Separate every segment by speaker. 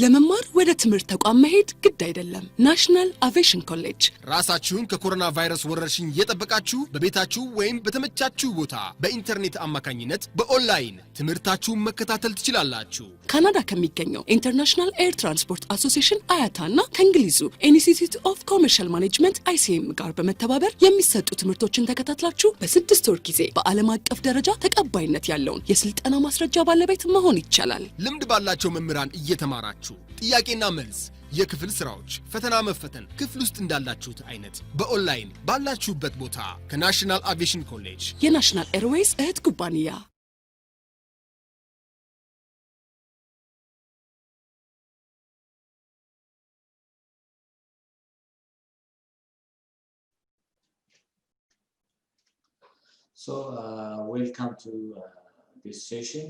Speaker 1: ለመማር ወደ ትምህርት ተቋም መሄድ ግድ አይደለም። ናሽናል አቪዬሽን ኮሌጅ
Speaker 2: ራሳችሁን ከኮሮና ቫይረስ ወረርሽኝ እየጠበቃችሁ በቤታችሁ ወይም በተመቻችሁ ቦታ በኢንተርኔት አማካኝነት በኦንላይን ትምህርታችሁን መከታተል ትችላላችሁ።
Speaker 1: ካናዳ ከሚገኘው ኢንተርናሽናል ኤር ትራንስፖርት አሶሲዬሽን አያታና ከእንግሊዙ ኢንስቲትዩት ኦፍ ኮመርሻል ማኔጅመንት ICM ጋር በመተባበር የሚሰጡ ትምህርቶችን ተከታትላችሁ በ6 ወር ጊዜ በዓለም አቀፍ ደረጃ ተቀባይነት ያለውን የስልጠና ማስረጃ ባለቤት መሆን ይቻላል።
Speaker 2: ልምድ ባላቸው መምህራን እየተማራችሁ ጥያቄና መልስ የክፍል ስራዎች ፈተና መፈተን ክፍል ውስጥ እንዳላችሁት አይነት በኦንላይን ባላችሁበት ቦታ ከናሽናል አቪዬሽን ኮሌጅ
Speaker 1: የናሽናል ኤርዌይስ እህት ኩባንያ
Speaker 3: So welcome to this session.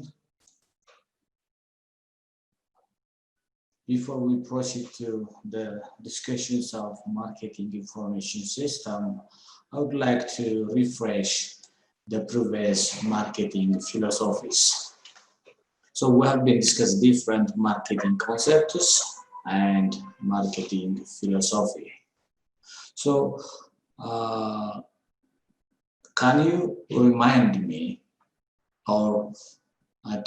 Speaker 3: Before we proceed to the discussions of marketing information system, I would like to refresh the previous marketing philosophies. So we have been discussing different marketing concepts and marketing philosophy. So can you remind me or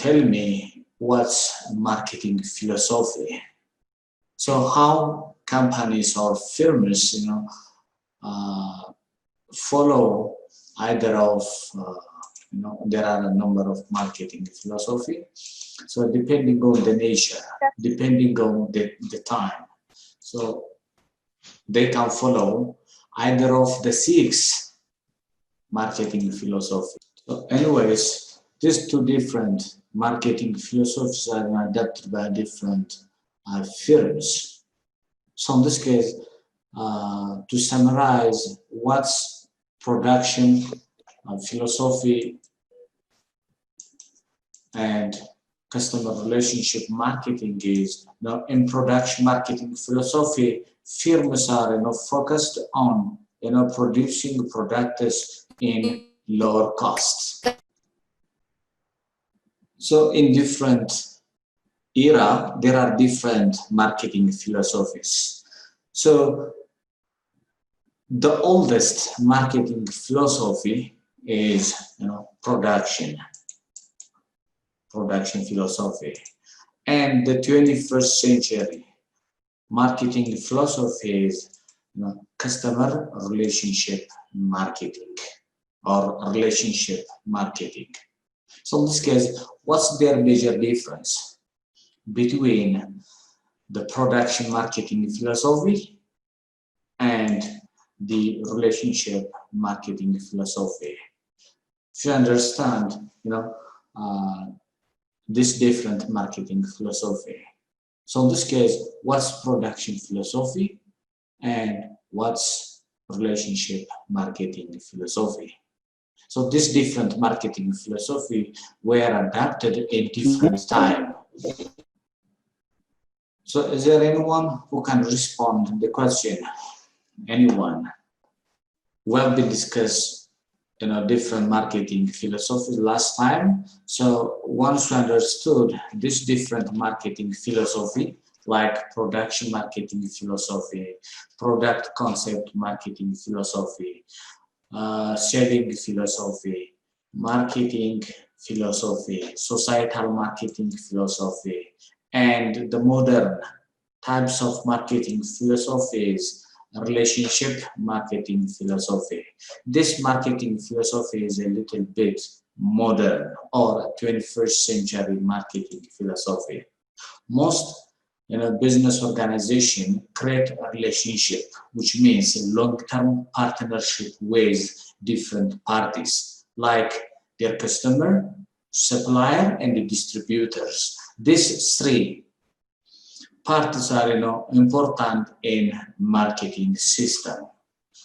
Speaker 3: tell me what's marketing philosophy? So how companies or firms, follow either of, there are a number of marketing philosophy. So depending on the nature, depending on the time, so they can follow either of the 6 marketing philosophy. So anyways, these 2 different marketing philosophies are adapted by different firms. So in this case, to summarize what's production philosophy and customer relationship marketing is, in production marketing philosophy, firms are focused on producing products in lower costs. So in different era, there are different marketing philosophies. So the oldest marketing philosophy is, production philosophy. And the 21st century marketing philosophy is, customer relationship marketing or relationship marketing. So in this case, what's their major difference between the production marketing philosophy and the relationship marketing philosophy? If you understand, this different marketing philosophy. So in this case, what's production philosophy and what's relationship marketing philosophy? So these different marketing philosophy were adapted in different time. So is there anyone who can respond to the question? Anyone? We have been discussed, different marketing philosophies last time. So once we understood this different marketing philosophy, like production marketing philosophy, product concept marketing philosophy, selling philosophy, marketing philosophy, societal marketing philosophy, and the modern types of marketing philosophies, relationship marketing philosophy. This marketing philosophy is a little bit modern or 21st century marketing philosophy. Most business organization create a relationship, which means a long-term partnership with different parties, like their customer, supplier, and the distributors. These 3 parties are, important in marketing system.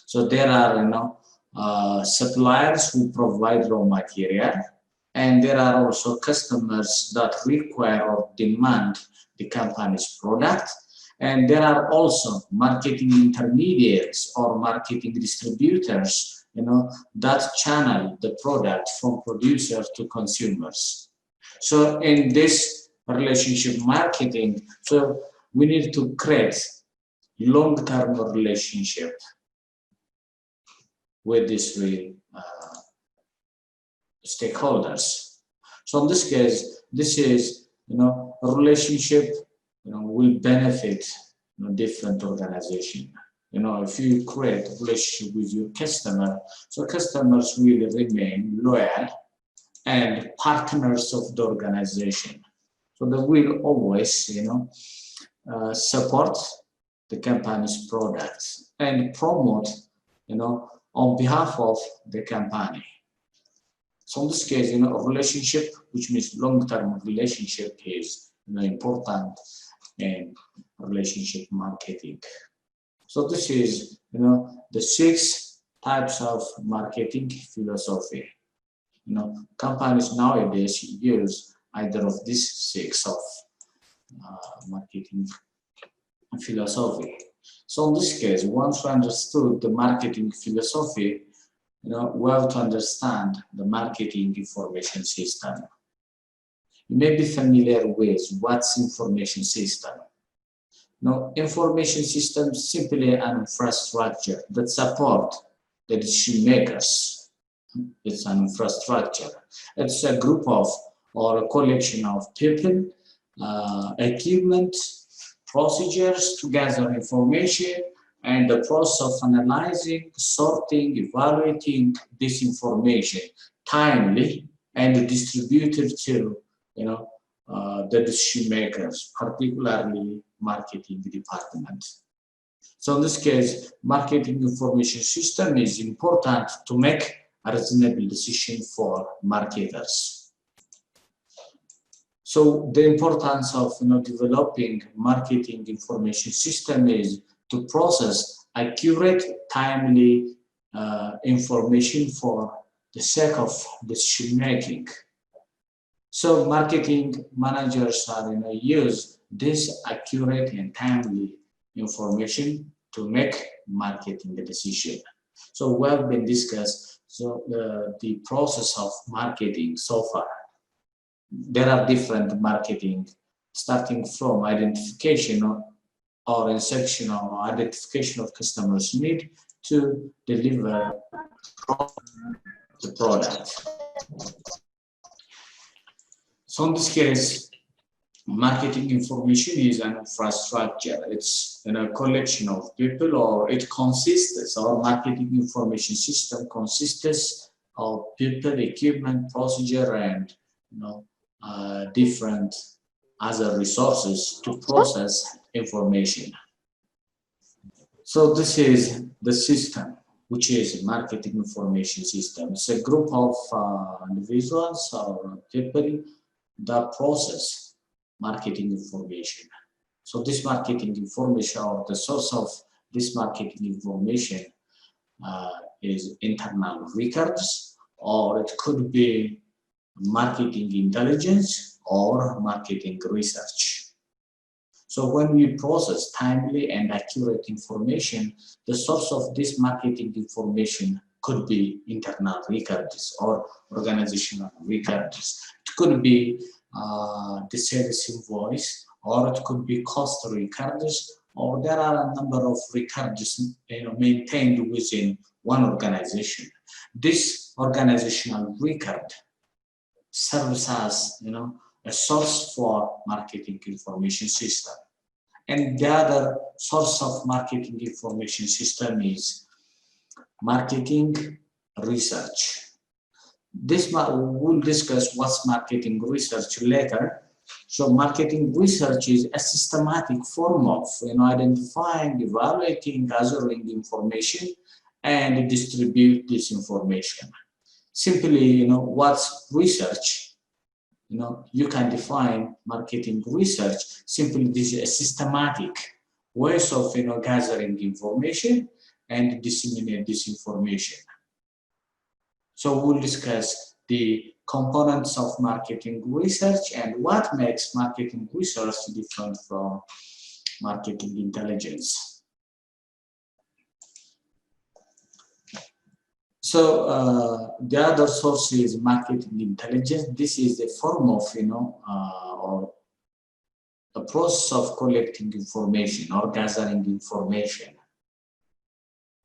Speaker 3: So there are, suppliers who provide raw material, and there are also customers that require or demand the company's product, and there are also marketing intermediaries or marketing distributors, that channel the product from producer to consumers. So in this relationship marketing. So we need to create long-term relationship with these three stakeholders. So in this case, this is, a relationship, will benefit, different organization. If you create a relationship with your customer, so customers will remain loyal and partners of the organization. So they will always, support the company's products and promote, on behalf of the company. So in this case, a relationship, which means long-term relationship, is important in relationship marketing. So this is, the 6 types of marketing philosophy. Companies nowadays use either of these 6 of marketing philosophy. So in this case, once we understood the marketing philosophy, we have to understand the marketing information system. You may be familiar with what's information system. Information system is simply an infrastructure that support the decision makers. It's an infrastructure. It's a group of or a collection of people, equipment, procedures to gather information, and the process of analyzing, sorting, evaluating this information timely and distributed to the decision makers, particularly marketing department. So in this case, marketing information system is important to make a reasonable decision for marketers. So the importance of developing marketing information system is to process accurate, timely information for the sake of decision making. So marketing managers are use this accurate and timely information to make marketing a decision. So we have been discussed the process of marketing so far. There are different marketing, starting from identification or inception or identification of customers' need to deliver the product. So in this case, marketing information is an infrastructure. It's a collection of people, or it consists, or marketing information system consists of people, equipment, procedure, and different other resources to process information. So this is the system, which is marketing information system. It's a group of individuals or people that process marketing information. So this marketing information, or the source of this marketing information, is internal records, or it could be marketing intelligence or marketing research. So when we process timely and accurate information, the source of this marketing information could be internal records or organizational records. It could be the sales invoice, or it could be cost records, or there are a number of records maintained within one organization. This organizational record serves as a source for marketing information system. And the other source of marketing information system is marketing research. We'll discuss what's marketing research later. So marketing research is a systematic form of identifying, evaluating, gathering information, and distribute this information. Simply, what's research? You can define marketing research simply this is a systematic ways of gathering information and disseminate this information. So we'll discuss the components of marketing research and what makes marketing research different from marketing intelligence. So the other source is marketing intelligence. This is a form of or a process of collecting information or gathering information.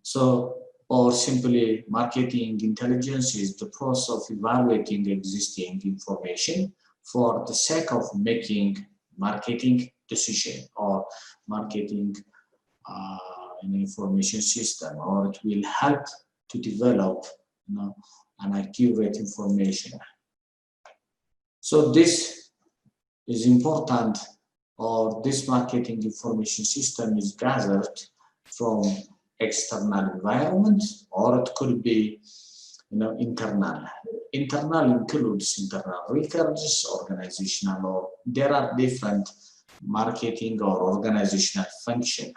Speaker 3: So, or simply marketing intelligence is the process of evaluating existing information for the sake of making marketing decision or marketing an information system, or it will help to develop an accurate information. So this is important, or this marketing information system is gathered from external environment, or it could be internal. Internal includes internal records, organizational, or there are different marketing or organizational function.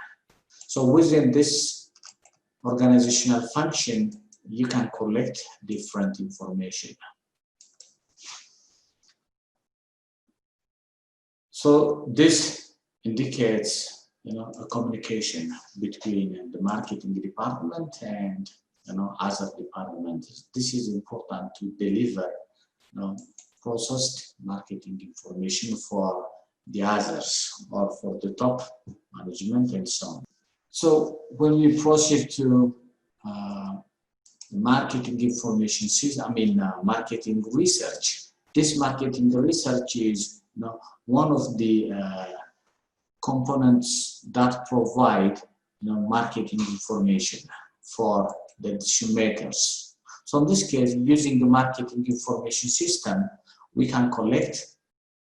Speaker 3: So within this organizational function, you can collect different information. So this indicates a communication between the marketing department and other departments. This is important to deliver processed marketing information for the others or for the top management and so on. So when we proceed to marketing information system, marketing research, this marketing research is one of the components that provide marketing information for the decision makers. So in this case, using the marketing information system, we can collect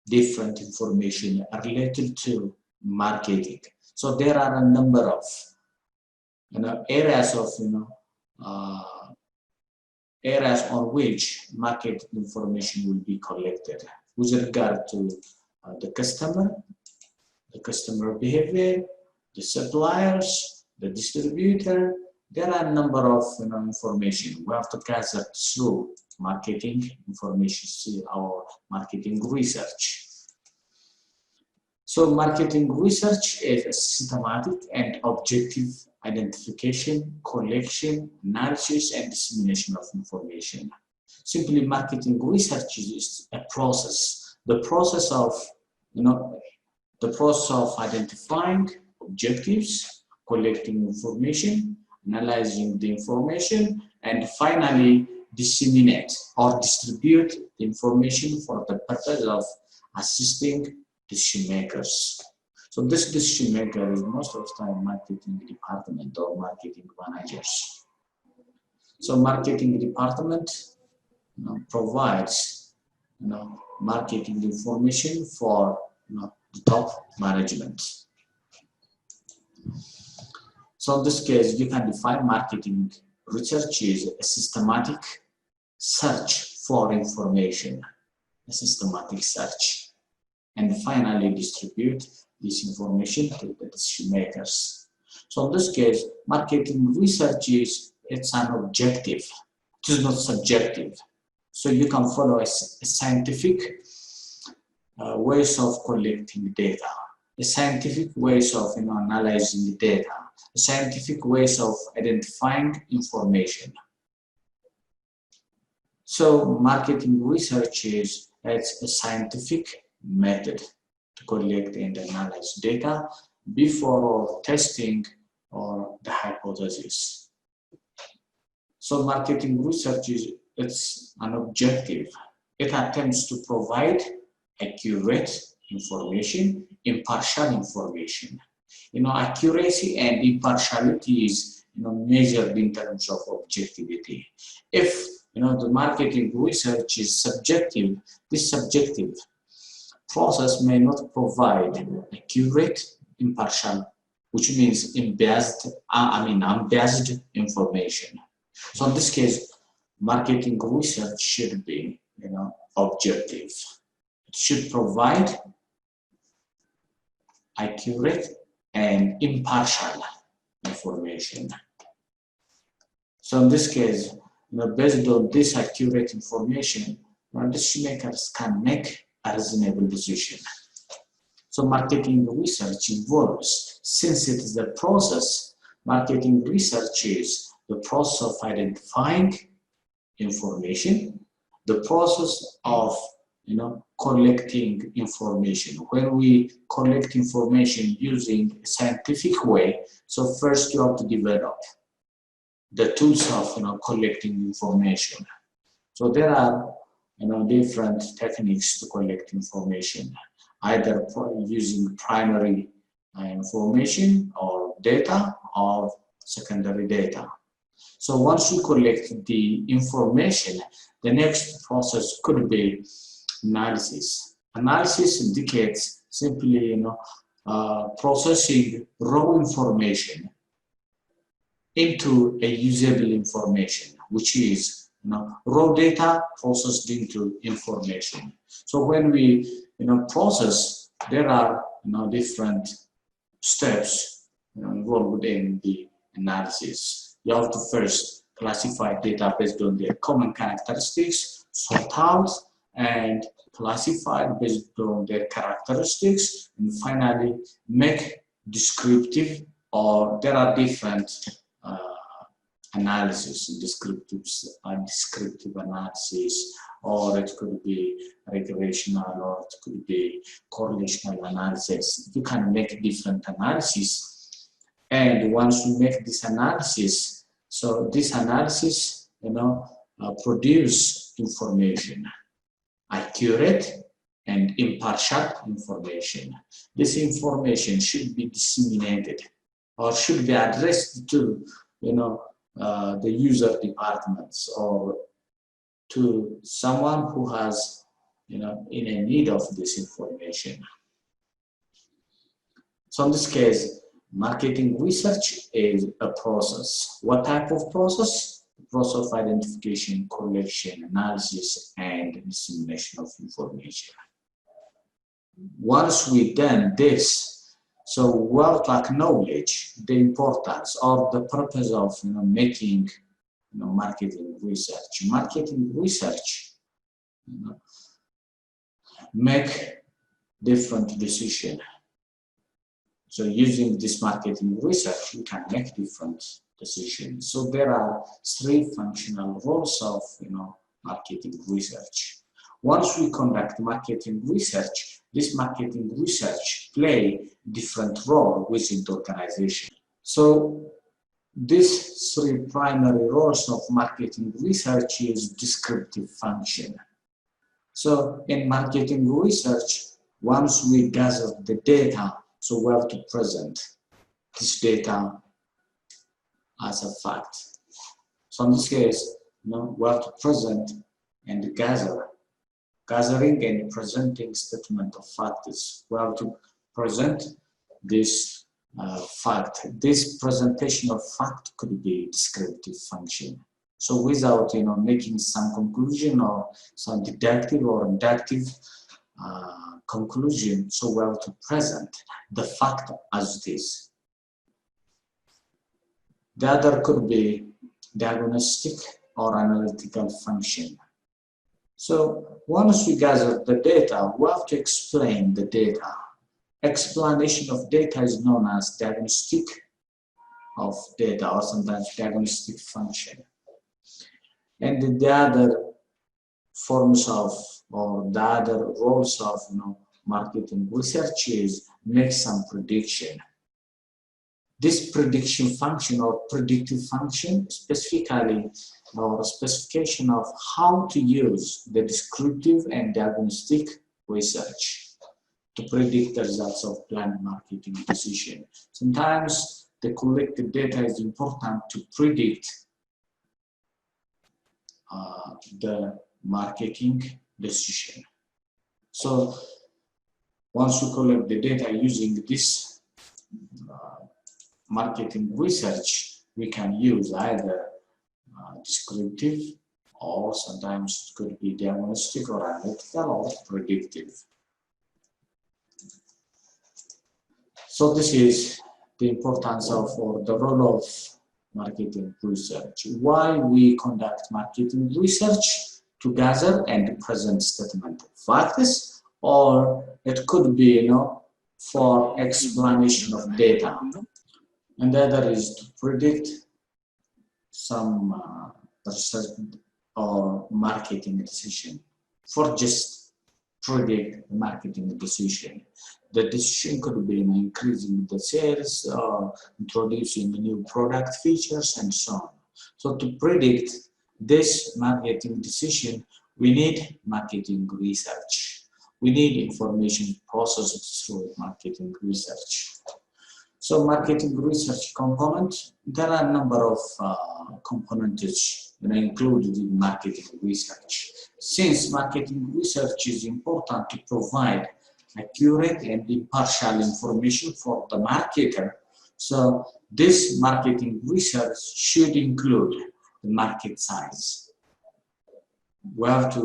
Speaker 3: different information related to marketing. So there are a number of areas of areas on which market information will be collected with regard to the customer behavior, the suppliers, the distributor. There are a number of information we have to gather through marketing information or marketing research. So marketing research is a systematic and objective identification, collection, analysis, and dissemination of information. Simply, marketing research is a process. The process of identifying objectives, collecting information, analyzing the information, and finally disseminate or distribute the information for the purpose of assisting decision makers. So this decision maker is most of the time marketing department or marketing managers. So marketing department provides marketing information for the top management. So in this case, you can define marketing research as a systematic search for information, a systematic search, and finally distribute this information to the decision makers. So in this case, marketing research it's an objective. It is not subjective. So you can follow a scientific ways of collecting data, a scientific ways of analyzing the data, a scientific ways of identifying information. So marketing research is a scientific method to collect and analyze data before testing or the hypothesis. So marketing research it's an objective. It attempts to provide accurate information, impartial information. Accuracy and impartiality is measured in terms of objectivity. If the marketing research is subjective, this subjective process may not provide accurate, impartial, which means unbiased information. So in this case, marketing research should be objective. It should provide accurate and impartial information. So in this case, based on this accurate information, decision makers can make a reasonable decision. So marketing research involves, since it is a process, marketing research is the process of identifying information, the process of collecting information. When we collect information using a scientific way, so first you have to develop the tools of collecting information. So there are different techniques to collect information, either using primary information or data or secondary data. So once you collect the information, the next process could be analysis. Analysis indicates simply processing raw information into a usable information, which is raw data processed into information. So when we process, there are different steps involved in the analysis. You have to first classify data based on their common characteristics, sort out and classify based on their characteristics, and finally make descriptive, or there are different analysis, descriptive analysis, or it could be regressional, or it could be correlational analysis. You can make different analysis, and once you make this analysis, so this analysis produce information, accurate and impartial information. This information should be disseminated or should be addressed to the user departments or to someone who has in a need of this information. So in this case, marketing research is a process. What type of process? The process of identification, collection, analysis, and dissemination of information. Once we've done this, so we have to acknowledge the importance or the purpose of making marketing research. Marketing research make different decisions. So using this marketing research, you can make different decisions. So there are three functional roles of marketing research. Once we conduct marketing research, this marketing research play different role within the organization. So these three primary roles of marketing research is descriptive function. So in marketing research, once we gather the data, so we have to present this data as a fact. So in this case, we have to present and gathering and presenting statement of facts. We have to present this fact. This presentation of fact could be descriptive function. So without making some conclusion or some deductive or inductive conclusion, so we have to present the fact as it is. The other could be diagnostic or analytical function. So once we gather the data, we have to explain the data. Explanation of data is known as diagnostic of data, or sometimes diagnostic function. And the other forms of, or the other roles of marketing research is make some prediction. This prediction function or predictive function specifically or specification of how to use the descriptive and diagnostic research to predict the results of planned marketing decision. Sometimes the collected data is important to predict the marketing decision. So once you collect the data using this marketing research, we can use either descriptive, or sometimes it could be diagnostic or analytical or predictive. So this is the importance of, or the role of marketing research. Why we conduct marketing research? To gather and present statement of facts, or it could be for explanation of data. And the other is to predict some research or marketing decision for just predict the marketing decision. The decision could be increasing the sales, introducing new product features, and so on. So to predict this marketing decision, we need marketing research. We need information processed through marketing research. So marketing research component, there are a number of components included in marketing research. Since marketing research is important to provide accurate and impartial information for the marketer, so this marketing research should include the market size. We have to,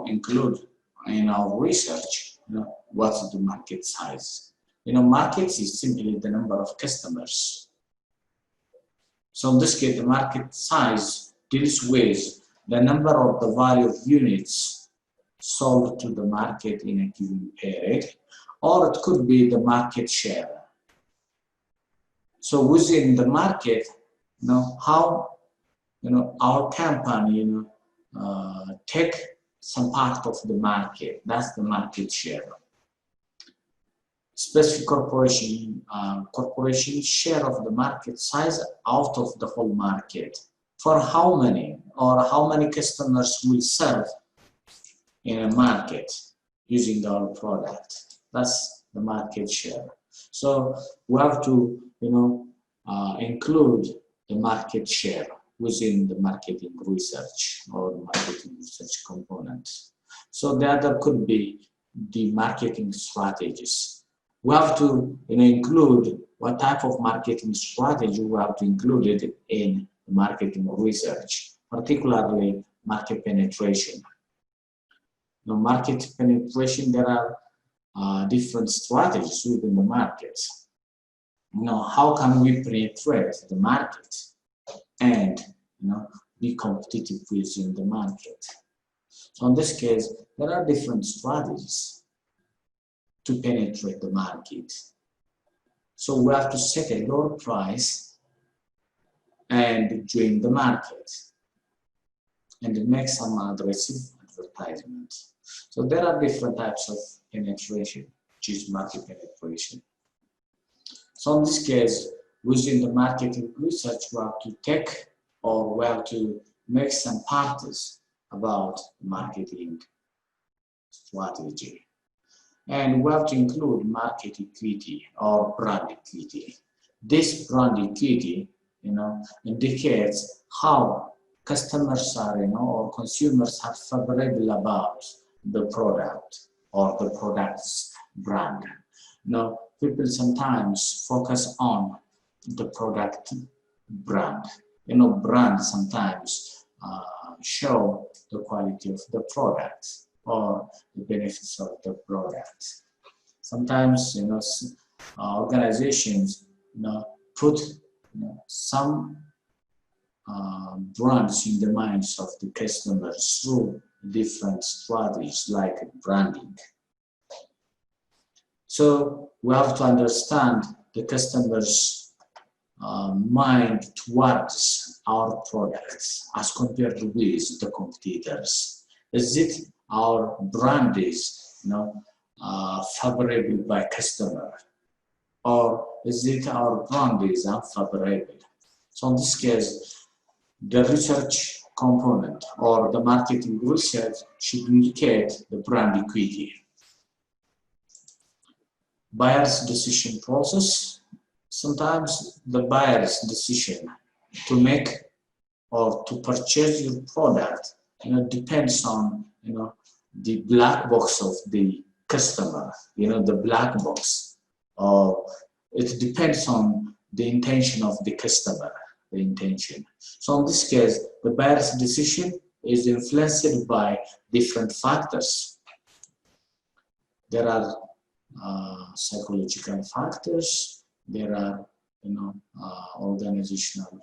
Speaker 3: include in our research, what's the market size. Markets is simply the number of customers. So in this case, the market size deals with the number of the value of units sold to the market in a given period, or it could be the market share. So within the market, how our company take some part of the market. That's the market share. Specific corporation share of the market size out of the whole market. For how many or how many customers will serve in a market using our product. That's the market share. So we have to include the market share within the marketing research or marketing research component. So the other could be the marketing strategies. We have to include what type of marketing strategy we have to include it in marketing research, particularly market penetration. Market penetration, there are different strategies within the market. How can we penetrate the market and be competitive within the market? So in this case, there are different strategies to penetrate the market. So we have to set a lower price and join the market and make some aggressive advertisement. So there are different types of penetration, which is market penetration. So in this case, within the marketing research, we have to take or we have to make some parties about marketing strategy. And we have to include market equity or brand equity. This brand equity, indicates how customers are, or consumers are favorable about the product or the product's brand. People sometimes focus on the product brand. Brand sometimes show the quality of the product or the benefits of the product. Sometimes, organizations, put some brands in the minds of the customers through different strategies like branding. So we have to understand the customer's mind towards our products as compared with the competitors. Is it our brand is favorable by customer, or is it our brand is unfavorable? So in this case, the research component or the marketing research should indicate the brand equity. Buyer's decision process. Sometimes the buyer's decision to make or to purchase your product depends on the black box of the customer, the black box, or it depends on the intention of the customer, the intention. So in this case, the buyer's decision is influenced by different factors. There are psychological factors, there are organizational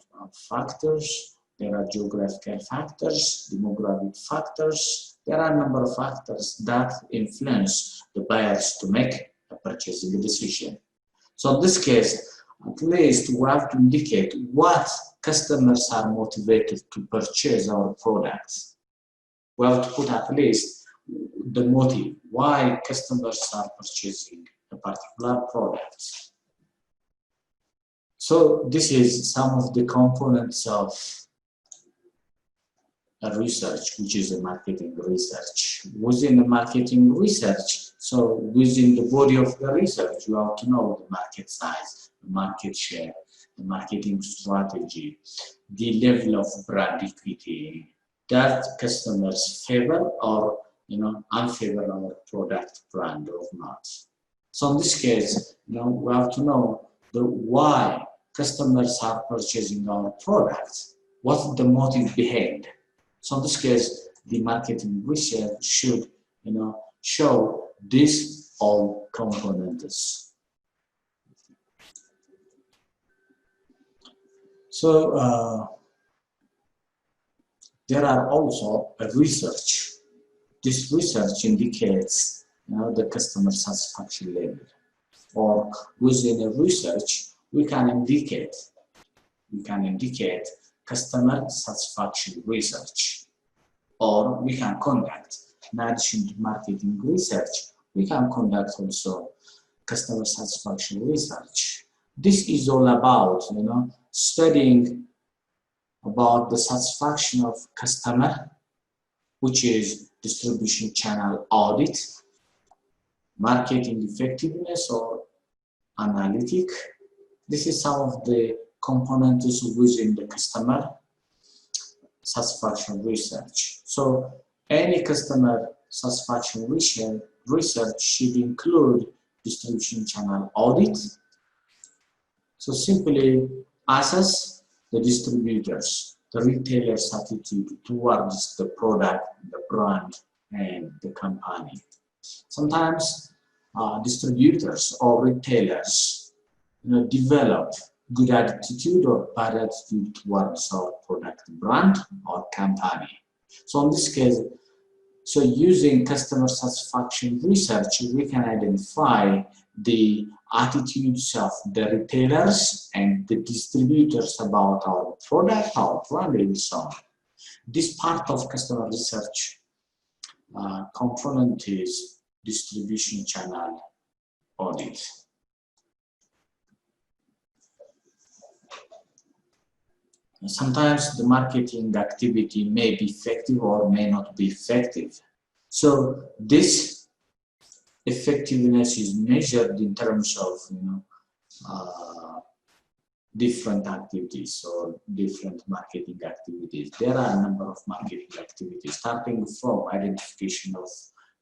Speaker 3: factors, there are geographical factors, demographic factors. There are a number of factors that influence the buyers to make a purchasing decision. So in this case, at least we have to indicate what customers are motivated to purchase our products. We have to put at least the motive, why customers are purchasing a particular product. So this is some of the components of a research, which is a marketing research. Within the marketing research, so within the body of the research, you have to know the market size, the market share, the marketing strategy, the level of brand equity, that customers favor or unfavor our product brand or not. So in this case, we have to know the why customers are purchasing our products. What's the motive behind? So in this case, the marketing research should show these all components. So there are also a research. This research indicates the customer satisfaction level. Or within a research, we can indicate customer satisfaction research. Or we can conduct, in addition to marketing research, we can conduct also customer satisfaction research. This is all about studying about the satisfaction of customer, which is distribution channel audit, marketing effectiveness or analytic. This is some of the components within the customer satisfaction research. So any customer satisfaction research should include distribution channel audit. So simply assess the distributors, the retailers' attitude towards the product, the brand, and the company. Sometimes distributors or retailers develop good attitude or bad attitude towards our product, brand, or company. So in this case, so using customer satisfaction research, we can identify the attitudes of the retailers and the distributors about our product, our brand, and so on. This part of customer research component is distribution channel audit. Sometimes the marketing activity may be effective or may not be effective. So this effectiveness is measured in terms of different activities or different marketing activities. There are a number of marketing activities, starting from identification of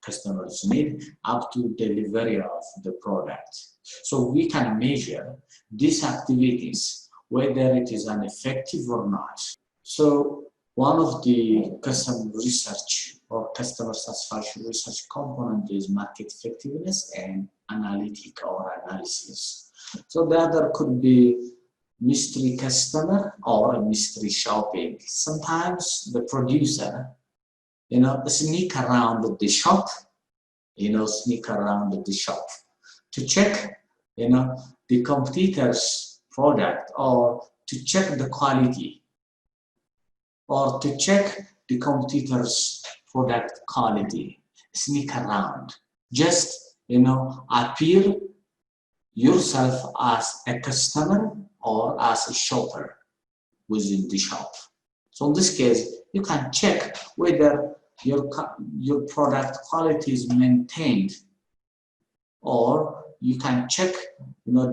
Speaker 3: customers' need up to delivery of the product. So we can measure these activities, whether it is effective or not. So one of the customer research or customer satisfaction research component is market effectiveness and analytic or analysis. So the other could be mystery customer or mystery shopping. Sometimes the producer, sneak around the shop, to check, the competitor's product or to check the quality or to check the competitor's product quality. Sneak around. Just, appear yourself as a customer or as a shopper within the shop. So in this case, you can check whether your product quality is maintained, or you can check the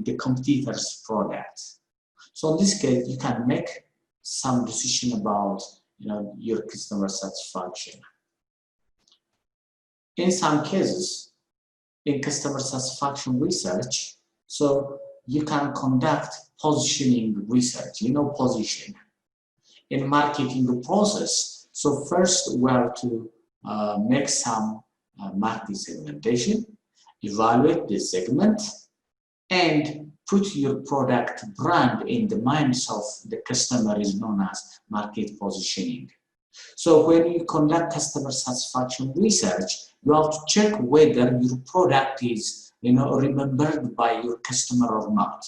Speaker 3: the competitor's product. So in this case, you can make some decision about your customer satisfaction. In some cases, in customer satisfaction research, so you can conduct positioning research, position. In marketing process, so first we have to make some market segmentation, evaluate the segment, and put your product brand in the minds of the customer is known as market positioning. So when you conduct customer satisfaction research, you have to check whether your product is remembered by your customer or not.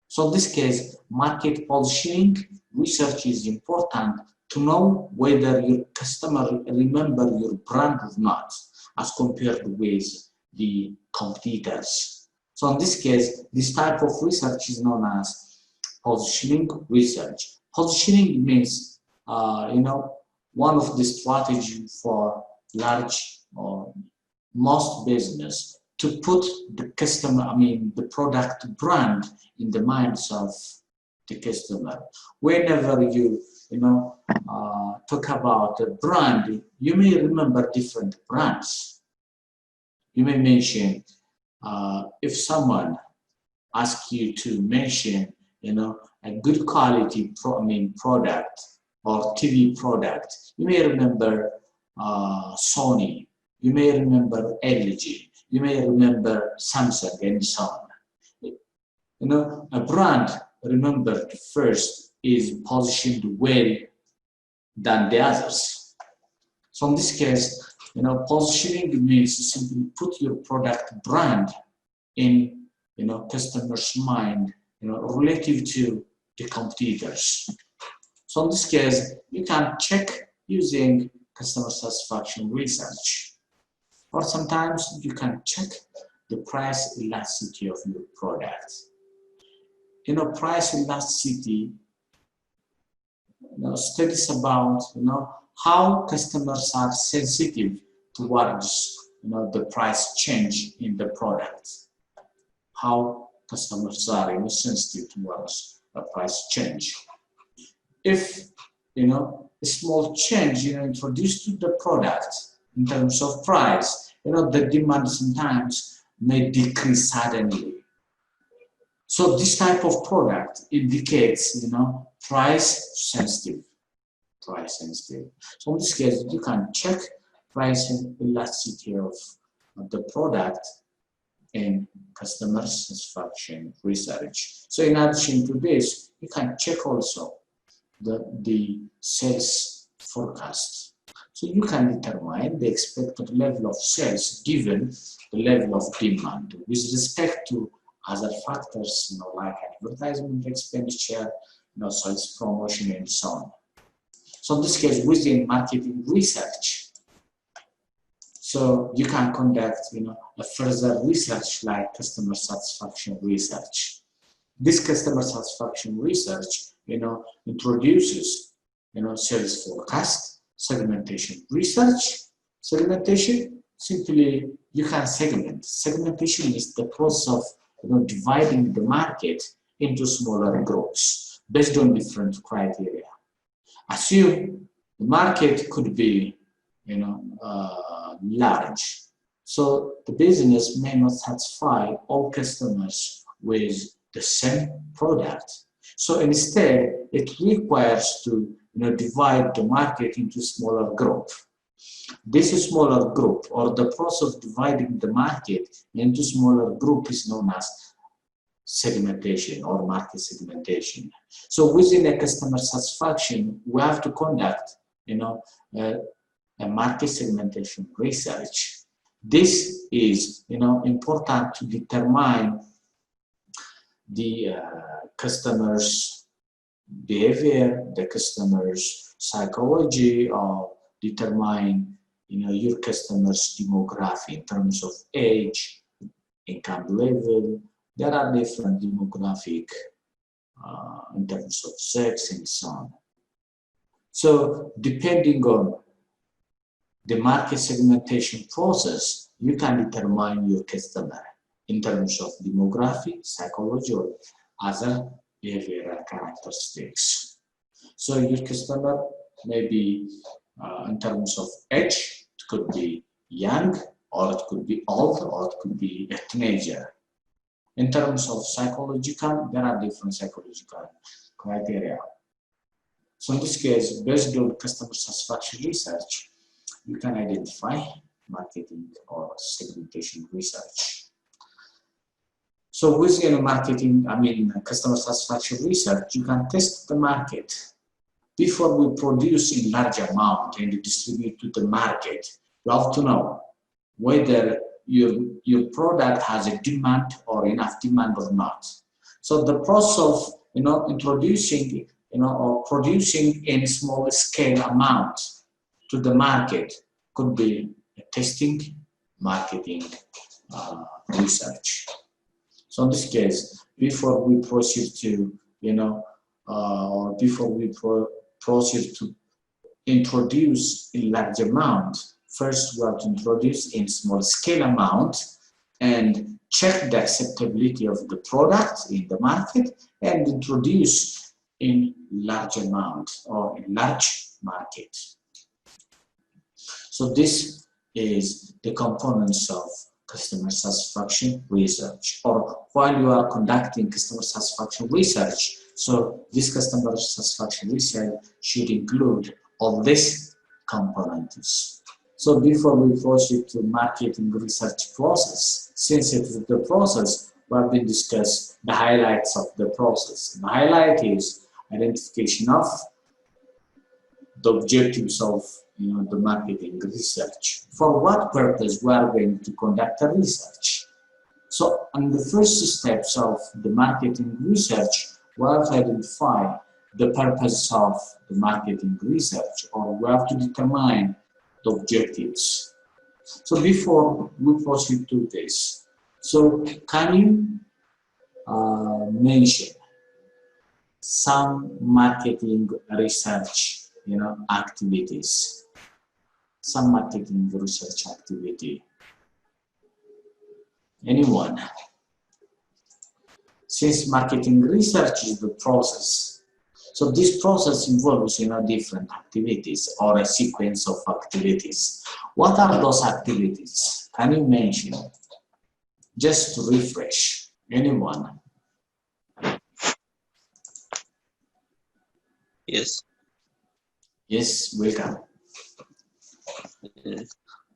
Speaker 3: So in this case, market positioning research is important to know whether your customer remember your brand or not, as compared with the competitors. So in this case, this type of research is known as positioning research. Positioning means, one of the strategies for large or most business to put the customer, the product brand in the minds of the customer. Whenever you talk about a brand, you may remember different brands. You may mention, if someone asks you to mention, a good quality product or TV product, you may remember Sony, you may remember LG, you may remember Samsung, and so on. A brand remembered first is positioned well than the others. So in this case, positioning means simply put your product brand in, customer's mind, relative to the competitors. So in this case, you can check using customer satisfaction research. Or sometimes you can check the price elasticity of your product. Price elasticity, studies about, how customers are sensitive towards, the price change in the product. How customers are sensitive towards the price change. If, a small change, introduced to the product in terms of price, the demand sometimes may decrease suddenly. So this type of product indicates, price sensitive. So in this case, you can check price elasticity of the product in customer satisfaction research. So in addition to this, you can check also the sales forecast. So you can determine the expected level of sales given the level of demand with respect to other factors, like advertisement expenditure, sales promotion, and so on. So in this case, within marketing research, so you can conduct, a further research like customer satisfaction research. This customer satisfaction research, introduces, sales forecast, segmentation research. Segmentation, simply you can segment. Segmentation is the process of dividing the market into smaller groups based on different criteria. Assume the market could be, large. So the business may not satisfy all customers with the same product. So instead, it requires to divide the market into smaller group. This smaller group, or the process of dividing the market into smaller group, is known as segmentation or market segmentation. So within a customer satisfaction, we have to conduct, a market segmentation research. This is, important to determine the customer's behavior, the customer's psychology, or determine, your customer's demography in terms of age, income level. There are different demographic in terms of sex and so on. So depending on the market segmentation process, you can determine your customer in terms of demography, psychology, or other behavioral characteristics. So your customer may be in terms of age, it could be young, or it could be old, or it could be a teenager. In terms of psychological, there are different psychological criteria. So in this case, based on customer satisfaction research, you can identify marketing or segmentation research. So within customer satisfaction research, you can test the market. Before we produce in large amount and distribute to the market, you have to know whether your product has a demand or enough demand or not. So the process of introducing or producing in small scale amount to the market could be testing, marketing, research. So in this case, before we proceed to, or before we proceed to introduce in large amount, first we have to introduce in small scale amount and check the acceptability of the product in the market and introduce in large amount or in large market. So this is the components of customer satisfaction research, or while you are conducting customer satisfaction research, so this customer satisfaction research should include all these components. So before we proceed to marketing research process, since it is the process, we have been discussed the highlights of the process. The highlight is identification of the objectives of the marketing research. For what purpose we are going to conduct a research? So on the first steps of the marketing research, we have to identify the purpose of the marketing research, or we have to determine the objectives. So before we proceed to this, so can you mention some marketing research activities? Some marketing research activity. Anyone? Since marketing research is the process, so this process involves different activities or a sequence of activities. What are those activities? Can you mention? Just to refresh. Anyone?
Speaker 4: Yes.
Speaker 3: Yes, welcome.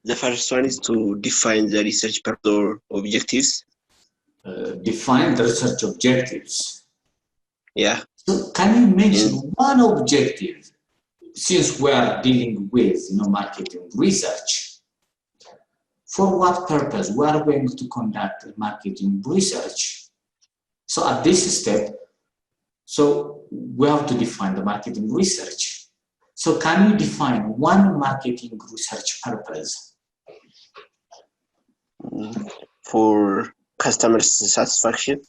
Speaker 4: The first one is to define the research purpose or objectives.
Speaker 3: Define the research objectives.
Speaker 4: Yeah.
Speaker 3: So can you mention one objective, since we are dealing with marketing research? For what purpose we are going to conduct marketing research? So at this step, so we have to define the marketing research. So can you define one marketing research purpose?
Speaker 4: For customer satisfaction.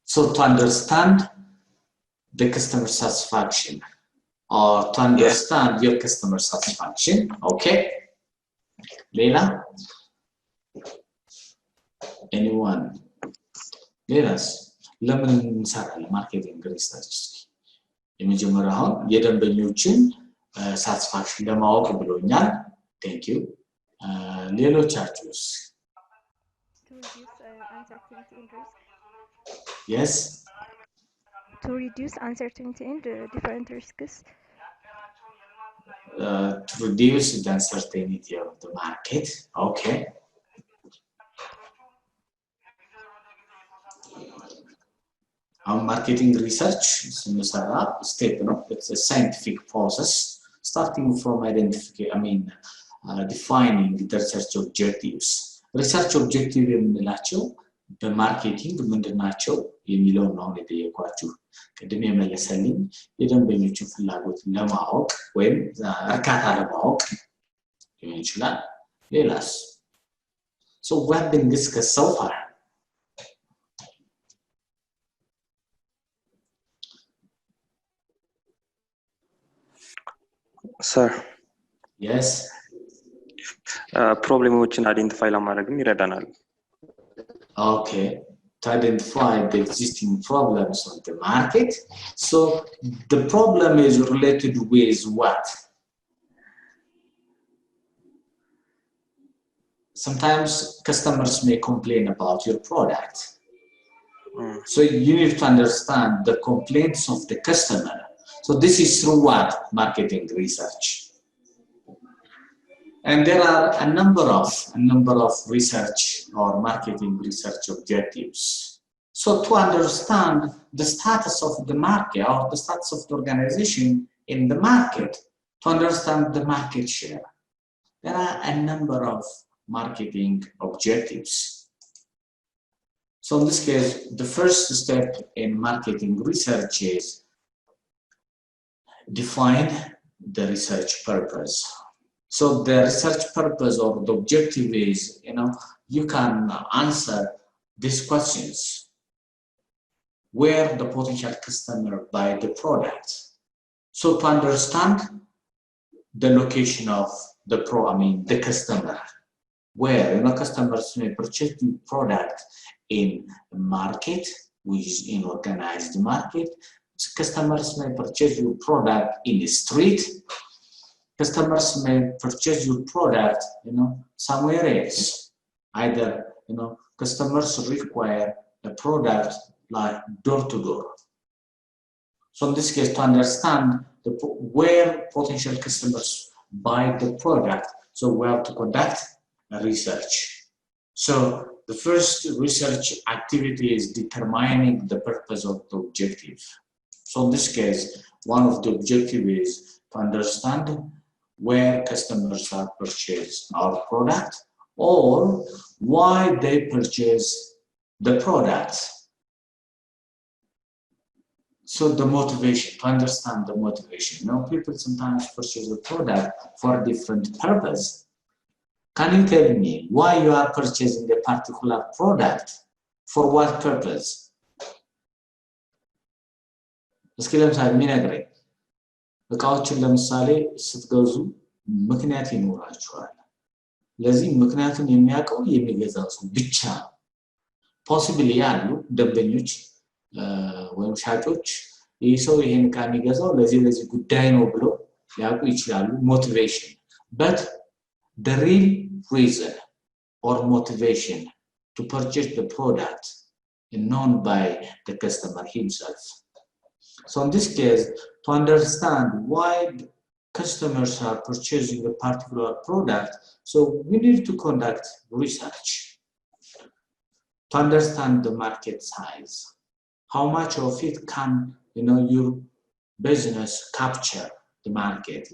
Speaker 3: So to understand the customer satisfaction, or to understand your customer satisfaction, okay? Leila? Anyone? Leila's ለምን እንሰራለን ማርኬቲንግ ሪሰርች? የመጀመሪያው የደንበኞችን ሳቲስፋክሽን ለማወቅ ብሎኛል። ቴንክ ዩ። ሌሎቻችሁስ?
Speaker 5: To reduce uncertainty and risk.
Speaker 3: Yes.
Speaker 5: To reduce uncertainty and different risks.
Speaker 3: To reduce the uncertainty of the market. Okay. Our marketing research is a step, it's a scientific process starting from defining the research objectives. Research objective የምንላቸው በማርኬቲንግ ምንድናቸው የሚለው ነው የጠየኳችሁ። ቅድም የመለሰልኝ የደንበኞችን ፍላጎት ለማወቅ ወይም እርካታ ለማወቅ ሊሆን ይችላል። ሌላስ? So what have been discussed so far?
Speaker 6: Sir.
Speaker 3: Yes.
Speaker 6: ፕሮብሌሞችን አይደንቲፋይ ለማድረግም ይረዳናል።
Speaker 3: Okay. To identify the existing problems on the market. So the problem is related with what? Sometimes customers may complain about your product. So you need to understand the complaints of the customer. So this is through what? Marketing research. And there are a number of research or marketing research objectives. So to understand the status of the market or the status of the organization in the market, to understand the market share, there are a number of marketing objectives. So in this case, the first step in marketing research is define the research purpose. So the research purpose or the objective is, you can answer these questions. Where the potential customer buy the product. So to understand the location of the customer, where customers may purchase the product in a market, which is in organized market. Customers may purchase your product in the street. Customers may purchase your product, somewhere else. Either, customers require a product like door to door. So in this case, to understand where potential customers buy the product, so we have to conduct a research. So the first research activity is determining the purpose of the objective. So in this case, one of the objectives is to understand where customers are purchase our product or why they purchase the product. So the motivation, to understand the motivation. People sometimes purchase a product for a different purpose. Can you tell me why you are purchasing a particular product? For what purpose? እስኪ ለምሳሌ የሚነግረኝ እቃዎችን ለምሳሌ ስትገዙ ምክንያት ይኖራችኋል። ለዚህ ምክንያቱን የሚያውቀው የሚገዛው ሰው ብቻ ነው። ፖሲብሊ ያሉ ደንበኞች ወይም ሻጮች ይህ ሰው ይሄን ዕቃ የሚገዛው ለዚህ ጉዳይ ነው ብሎ ሊያውቁ ይችላሉ። ሞቲቬሽን but the real reason or motivation to purchase the product is known by the customer himself. So in this case, to understand why customers are purchasing a particular product, so we need to conduct research to understand the market size. How much of it can, your business capture the market?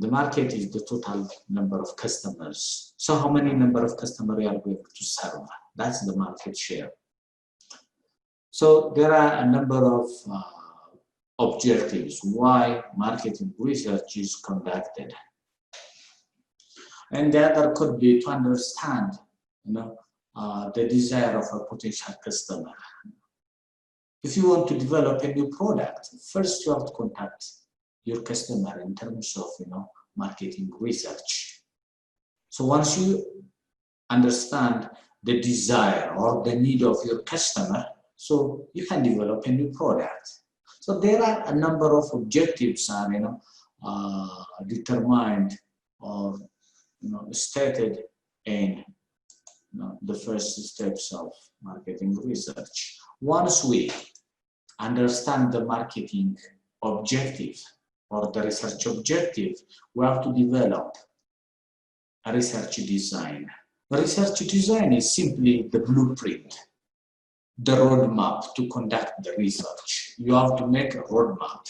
Speaker 3: The market is the total number of customers. So how many number of customers you are going to serve? That's the market share. So there are a number of objectives why marketing research is conducted. And the other could be to understand, the desire of a potential customer. If you want to develop a new product, first you have to contact your customer in terms of, marketing research. So once you understand the desire or the need of your customer, so you can develop a new product. So there are a number of objectives are, determined or, stated in the first steps of marketing research. Once we understand the marketing objective or the research objective, we have to develop a research design. The research design is simply the blueprint, the roadmap to conduct the research. You have to make a roadmap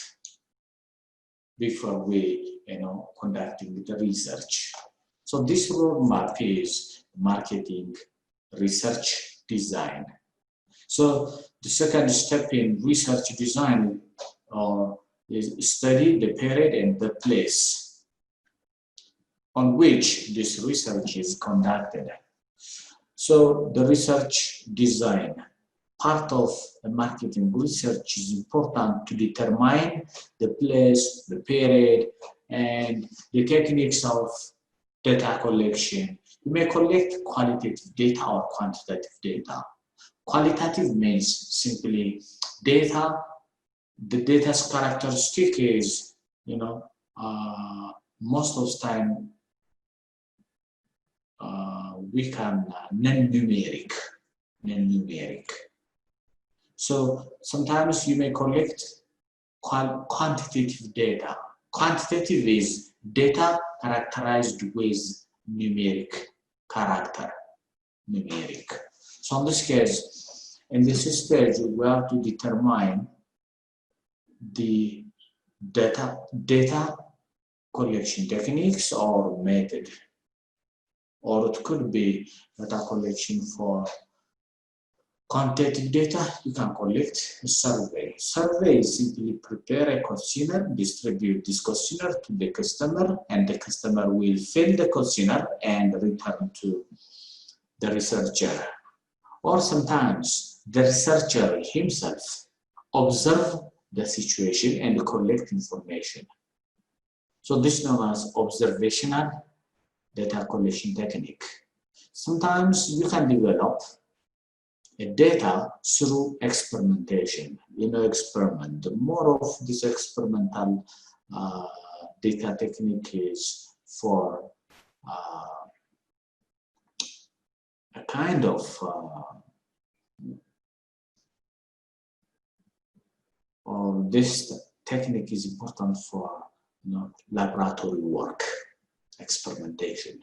Speaker 3: before we, conducting the research. So this roadmap is marketing research design. So the second step in research design is study the period and the place on which this research is conducted. So the research design, part of the marketing research, is important to determine the place, the period, and the techniques of data collection. You may collect qualitative data or quantitative data. Qualitative means simply data. The data's characteristic is, most of the time, we can non-numeric. So sometimes you may collect quantitative data. Quantitative is data characterized with numeric character. So in this case, in this stage, we have to determine the data collection techniques or method, or it could be data collection for Quantitative data, you can collect a survey. Survey is simply prepare a questionnaire, distribute this questionnaire to the customer, and the customer will fill the questionnaire and return to the researcher. Or sometimes the researcher himself observe the situation and collect information. So this is known as observational data collection technique. Sometimes you can develop a data through experimentation. Experiment. The more of this experimental data technique is for a kind of this technique is important for laboratory work, experimentation.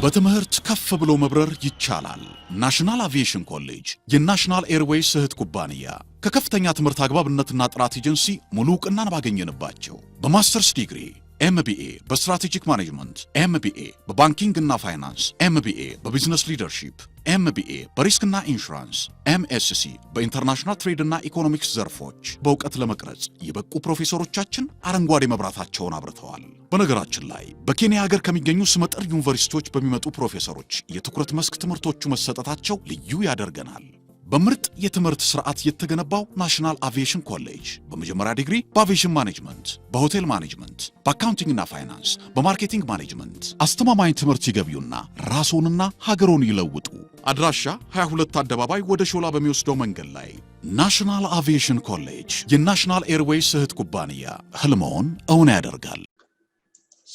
Speaker 7: በትምህርት ከፍ ብሎ መብረር ይቻላል። ናሽናል አቪዬሽን ኮሌጅ የናሽናል ኤርዌይስ እህት ኩባንያ ከከፍተኛ ትምህርት አግባብነትና ጥራት ኤጀንሲ ሙሉ ዕውቅናን ባገኘንባቸው በማስተርስ ዲግሪ ኤምቢኤ በስትራቴጂክ ማኔጅመንት፣ ኤምቢኤ በባንኪንግ እና ፋይናንስ፣ ኤምቢኤ በቢዝነስ ሊደርሺፕ፣ ኤምቢኤ በሪስክና ኢንሹራንስ፣ ኤምኤስሲ በኢንተርናሽናል ትሬድ እና ኢኮኖሚክስ ዘርፎች በእውቀት ለመቅረጽ የበቁ ፕሮፌሰሮቻችን አረንጓዴ መብራታቸውን አብርተዋል። በነገራችን ላይ በኬንያ ሀገር ከሚገኙ ስመጥር ዩኒቨርሲቲዎች በሚመጡ ፕሮፌሰሮች የትኩረት መስክ ትምህርቶቹ መሰጠታቸው ልዩ ያደርገናል። በምርጥ የትምህርት ስርዓት የተገነባው ናሽናል አቪዬሽን ኮሌጅ በመጀመሪያ ዲግሪ በአቪዬሽን ማኔጅመንት፣ በሆቴል ማኔጅመንት፣ በአካውንቲንግና ፋይናንስ፣ በማርኬቲንግ ማኔጅመንት አስተማማኝ ትምህርት ይገቢውና ራስዎንና ሀገሮን ይለውጡ። አድራሻ 22 አደባባይ ወደ ሾላ በሚወስደው መንገድ ላይ ናሽናል አቪዬሽን ኮሌጅ የናሽናል ኤርዌይስ እህት ኩባንያ ህልሞን እውን ያደርጋል።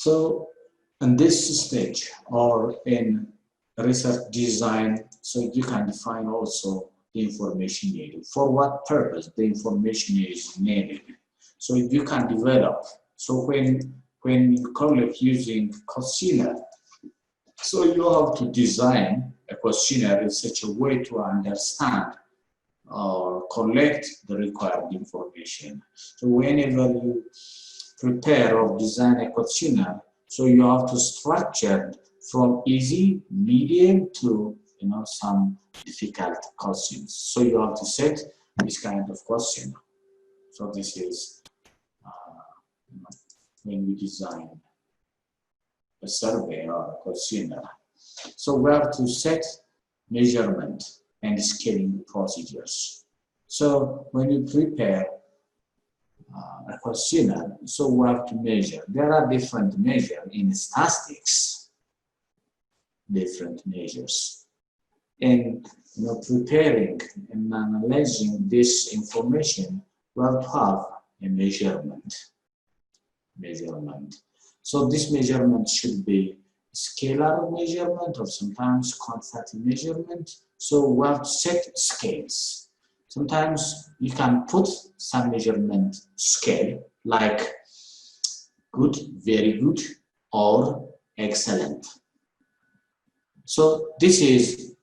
Speaker 3: So in this stage or in research design, so you can define also the information needed. For what purpose the information is needed. So you can develop. So when you collect using questionnaire, so you have to design a questionnaire in such a way to understand or collect the required information. So whenever you prepare or design a questionnaire, so you have to structure from easy, medium to some difficult questions. So you have to set this kind of question. So this is when we design a survey or a questionnaire. So we have to set measurement and scaling procedures. So when you prepare a questionnaire, so we have to measure. There are different measures in statistics, different measures. In preparing and analyzing this information, we have to have a measurement. So this measurement should be scalar measurement or sometimes quantitative measurement. So we have to set scales. Sometimes you can put some measurement scale like good, very good, or excellent. So this is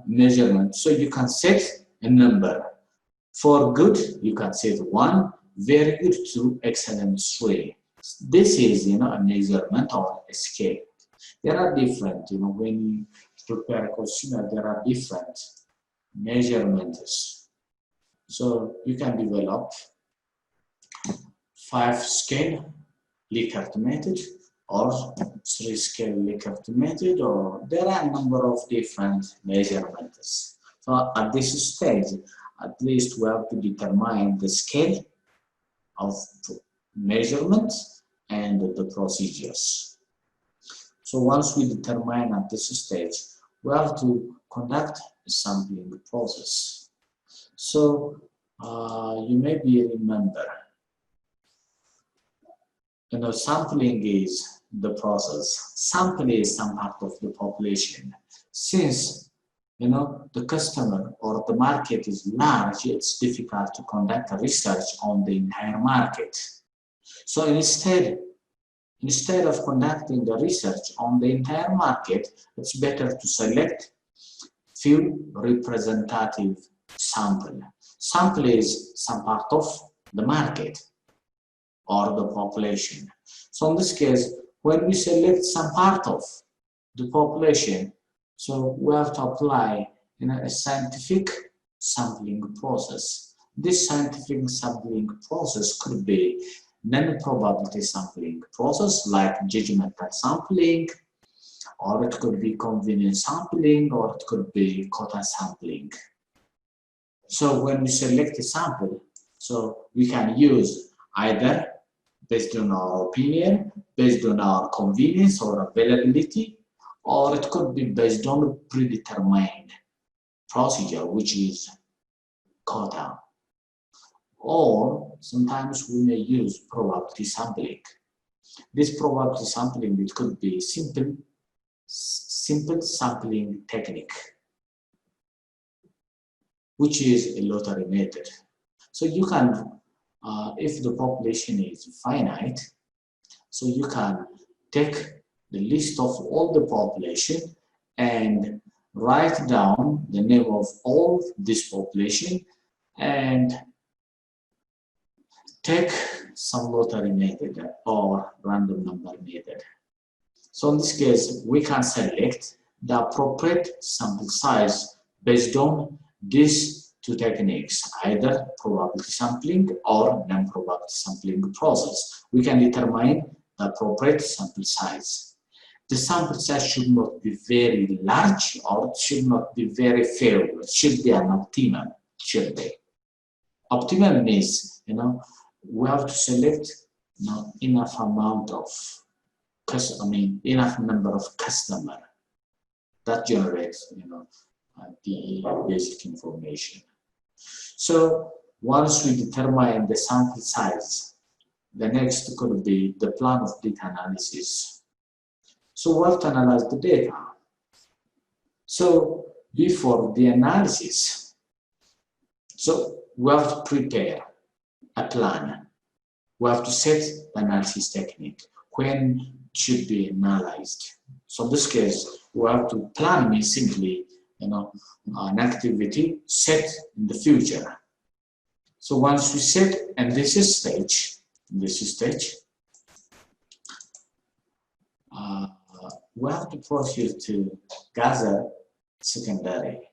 Speaker 3: measurement. So you can set a number. For good, you can set 1, very good 2, excellent 3. This is a measurement or a scale. There are different, when you prepare a questionnaire, there are different measurements. So you can develop 5-scale Likert method or 3-scale Likert method, or there are a number of different measurements. So at this stage, at least we have to determine the scale of measurements and the procedures. So once we determine at this stage, we have to conduct a sampling process. So you maybe remember, sampling is the process. Sample is some part of the population. Since the customer or the market is large, it's difficult to conduct a research on the entire market. So instead of conducting the research on the entire market, it's better to select few representative sample. Sample is some part of the market or the population. So in this case, when we select some part of the population, So we have to apply a scientific sampling process. This scientific sampling process could be non-probability sampling process like judgmental sampling, or it could be convenience sampling, or it could be quota sampling. So when we select a sample, so we can use either based on our opinion, based on our convenience or availability, or it could be based on a predetermined procedure, which is quota. Or sometimes we may use probability sampling. This probability sampling, it could be simple sampling technique, which is a lottery method. So you can, if the population is finite, so you can take the list of all the population and write down the name of all this population and take some lottery method or random number method. So in this case, we can select the appropriate sample size based on these two techniques, either probability sampling or non-probability sampling process. We can determine the appropriate sample size. The sample size should not be very large or it should not be very favorable. It should be an optimum, should be. Optimum means, we have to select enough amount of, enough number of customer that generates, the basic information. So once we determine the sample size, the next could be the plan of data analysis. So we have to analyze the data. So before the analysis, so we have to prepare a plan. We have to set the analysis technique. When it should be analyzed. So in this case, we have to plan means simply, an activity set in the future. So once we set in this stage, we have to proceed to gather secondary.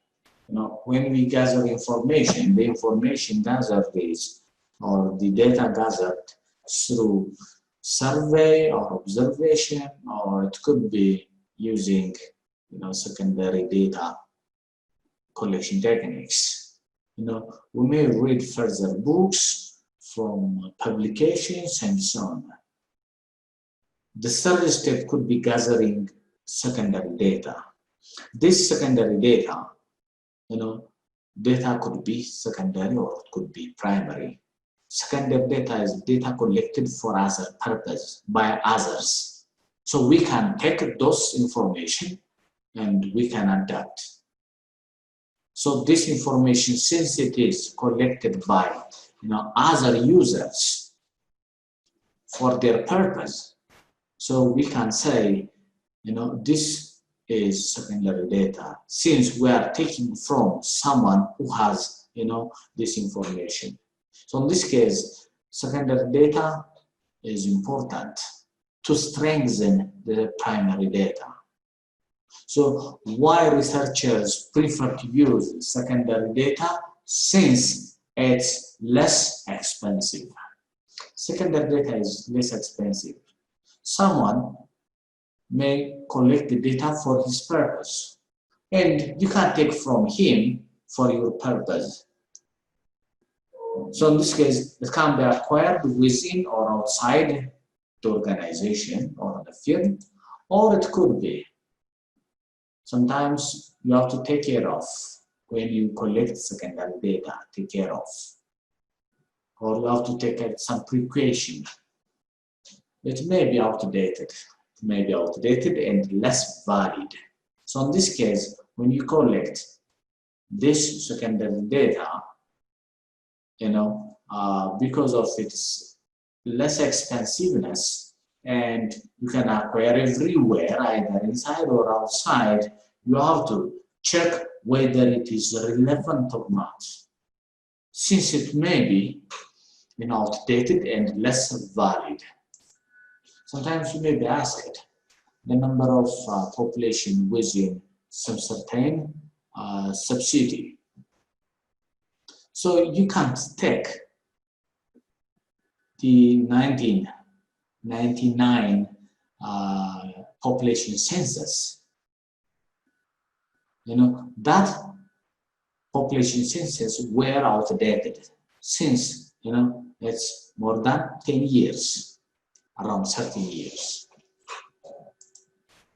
Speaker 3: When we gather information, the information gathered is, or the data gathered through survey or observation, or it could be using, secondary data collection techniques. We may read further books from publications and so on. The third step could be gathering secondary data. This secondary data, data could be secondary or it could be primary. Secondary data is data collected for other purpose by others. So we can take those information and we can adapt. So this information, since it is collected by other users for their purpose, so we can say, this is secondary data, since we are taking from someone who has, this information. So in this case, secondary data is important to strengthen the primary data. So why researchers prefer to use secondary data? Since it's less expensive. Secondary data is less expensive. Someone may collect the data for his purpose, and you can take from him for your purpose. So in this case, it can be acquired within or outside the organization or the field, or it could be. Sometimes you have to take care of when you collect secondary data, take care of. Or you have to take some precaution. It may be outdated. It may be outdated and less valid. So in this case, when you collect this secondary data, because of its less expensiveness, and you can acquire everywhere, either inside or outside, you have to check whether it is relevant or not, since it may be outdated and less valid. Sometimes you may be asked the number of population within some certain subsidy. So you can't take the 1999 population census. You know, that population census were outdated since, you know, it's more than 10 years, around 13 years.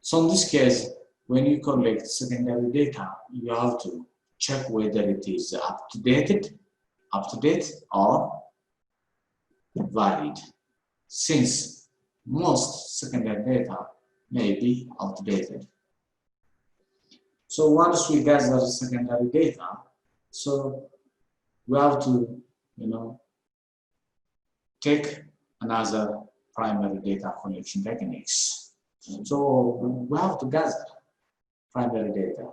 Speaker 3: So in this case, when you collect secondary data, you have to check whether it is up to date or valid, since most secondary data may be outdated. So once we gather secondary data, so we have to, you know, take another primary data collection techniques. So we have to gather primary data.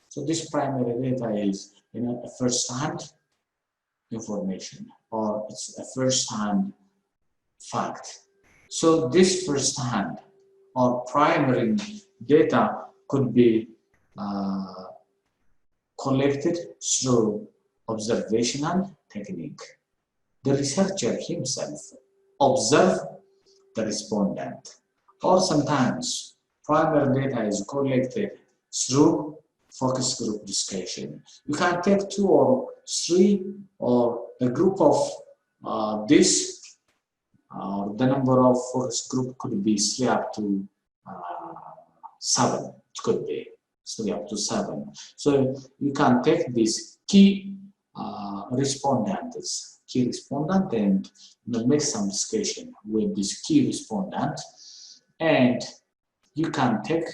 Speaker 3: So this primary data is, you know, a first-hand information, or it's a first-hand fact. So this first-hand or primary data could be collected through observational technique. The researcher himself observes the respondent, or sometimes primary data is collected through focus group discussion. You can take 2 or 3 or a group of the number of focus group could be 3 up to 7. It could be 3 up to 7. So you can take these key respondents, and make some discussion with this key respondent, and you can take,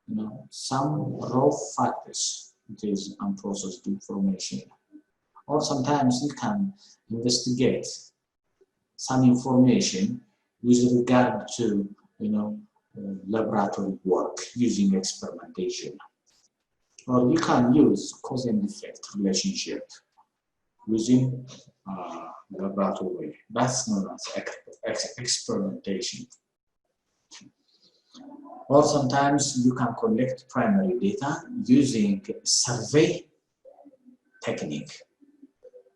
Speaker 3: you know, some raw factors, it is unprocessed information, or sometimes you can investigate some information with regard to, you know, laboratory work using experimentation, or you can use cause and effect relationship using laboratory. That's known as experimentation. Or sometimes you can collect primary data using survey technique.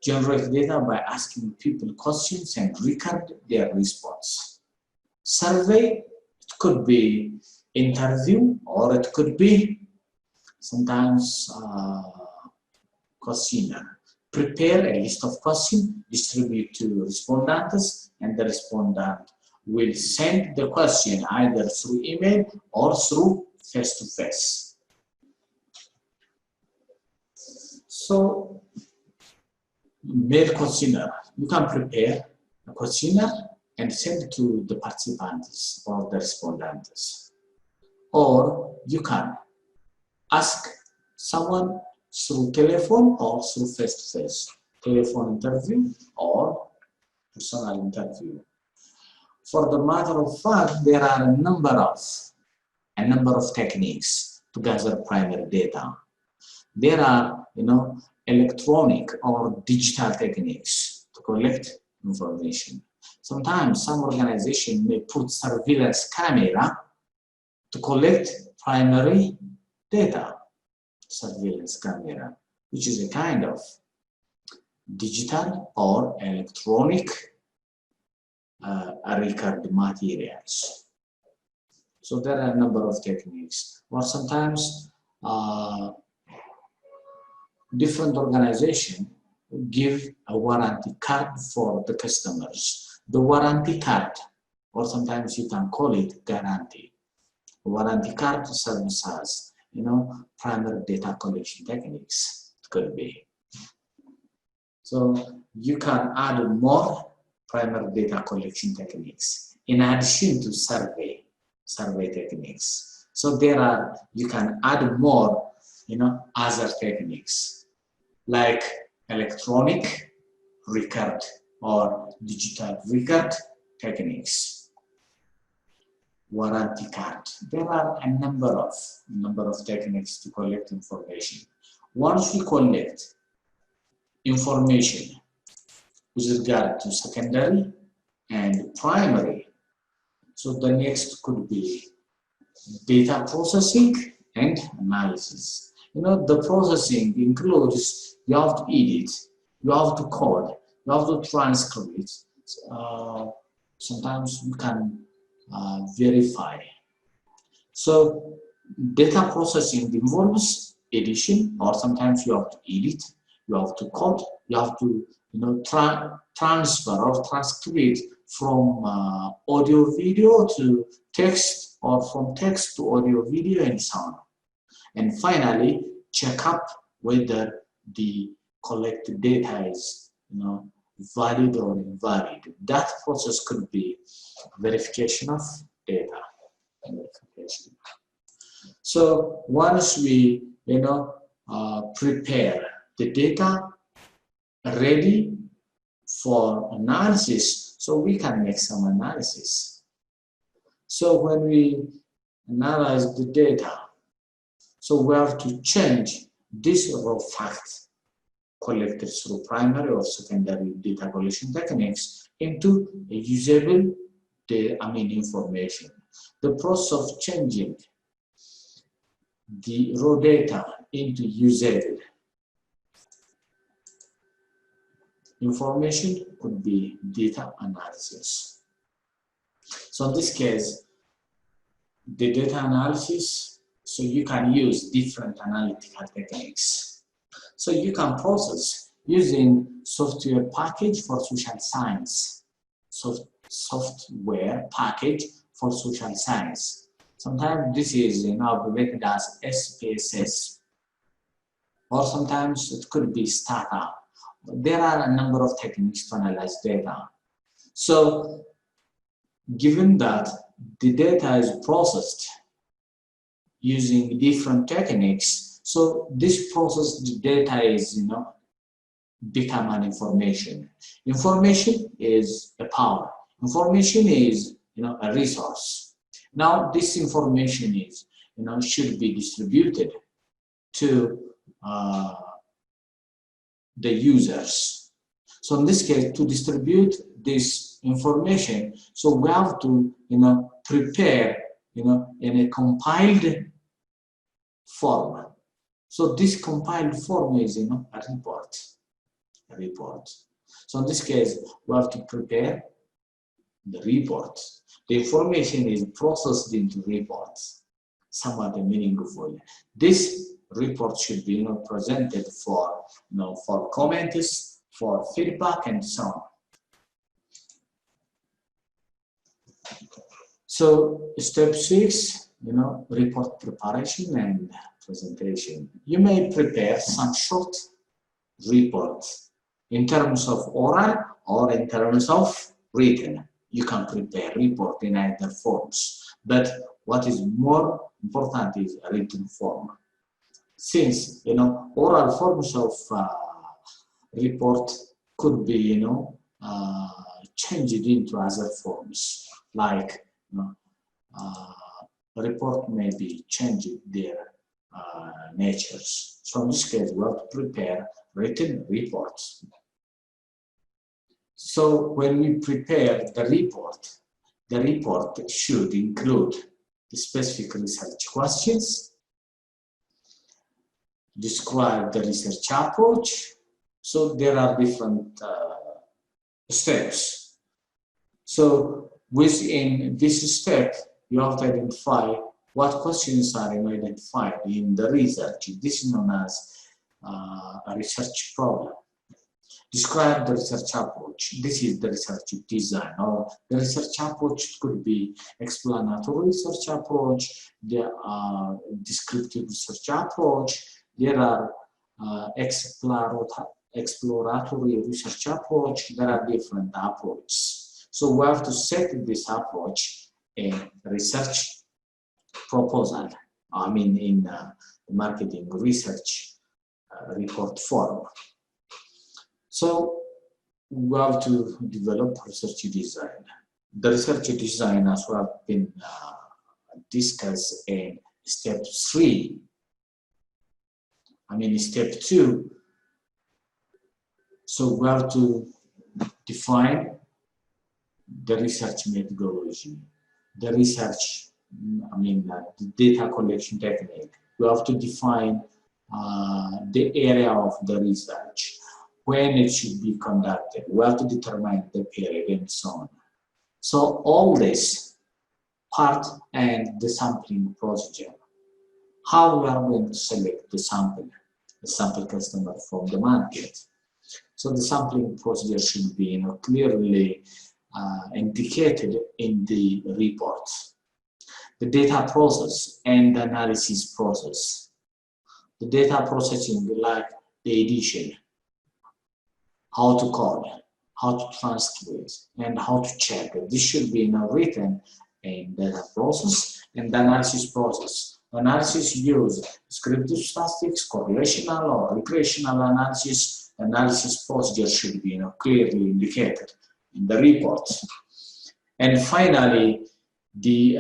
Speaker 3: Generate data by asking people questions and record their response. Survey, it could be interview, or it could be sometimes questionnaire. Prepare a list of questions, distribute to respondents, and the respondent will send the question either through email or through face-to-face. So, mail questionnaire. You can prepare a questionnaire and send it to the participants or the respondents. Or you can ask someone through telephone or through face-to-face, telephone interview or personal interview. For the matter of fact, there are a number of techniques to gather primary data. There are, you know, electronic or digital techniques to collect information. Sometimes some organization may put surveillance camera to collect primary data. Surveillance camera, which is a kind of digital or electronic record materials. So there are a number of techniques. Or sometimes different organizations give a warranty card for the customers. The warranty card, or sometimes you can call it guarantee. The warranty card serves as, you know, primary data collection techniques. It could be. So you can add more primary data collection techniques in addition to survey techniques. So there are, you can add more, you know, other techniques like electronic record or digital record techniques, warranty card. There are a number of techniques to collect information. Once we collect information with regard to secondary and primary, so the next could be data processing and analysis. The processing includes you have to edit, you have to code, you have to transcribe it. Sometimes you can verify. So data processing involves edition, or sometimes you have to edit, you have to code, you have to transfer or transcribe from audio video to text, or from text to audio video, and so on. And finally, check up whether the collected data is valid or invalid. That process could be verification of data. So once we prepare the data ready for analysis, so we can make some analysis. So when we analyze the data, so we have to change this raw fact collected through primary or secondary data collection techniques into a usable information. The process of changing the raw data into usable information could be data analysis. So in this case, the data analysis, so you can use different analytical techniques. So you can process using software package for social science, software package for social science. Sometimes this is abbreviated as SPSS, or sometimes it could be startup. There are a number of techniques to analyze data. So given that the data is processed using different techniques, so this processed data is become an information. Information is a power. Information is a resource. Now this information is should be distributed to the users. So in this case, to distribute this information, so we have to prepare in a compiled form. So this compiled form is a report. So in this case, we have to prepare the report. The information is processed into reports, somewhat meaningful. This report should be presented for for comments, for feedback, and so on. So step 6, report preparation and presentation. You may prepare some short reports in terms of oral or in terms of written. You can prepare report in either forms, but what is more important is written form. Since oral forms of report could be changed into other forms, like report may be changed their natures. So in this case, we have to prepare written reports. So when we prepare the report should include the specific research questions, describe the research approach. So there are different steps. So within this step, you have to identify what questions are identified in the research. This is known as a research problem. Describe the research approach. This is the research design, or the research approach could be explanatory research approach, there are descriptive research approach, there are exploratory research approach, there are different approaches. So we have to set this approach in research proposal, in marketing research report form. So we have to develop research design. The research design as well have been discussed in step 3. Step 2. So we have to define the research methodology, the research, the data collection technique, we have to define the area of the research, when it should be conducted. We have to determine the period and so on. So all this part and the sampling procedure. How we are going to select the sample customer from the market. So the sampling procedure should be clearly indicated in the report. The data process and the analysis process. The data processing, like the edition, how to call, how to transcribe, and how to check. This should be written in data process and the analysis process. Analysis use descriptive statistics, correlational or regressional analysis. Analysis procedure should be clearly indicated in the report. And finally, the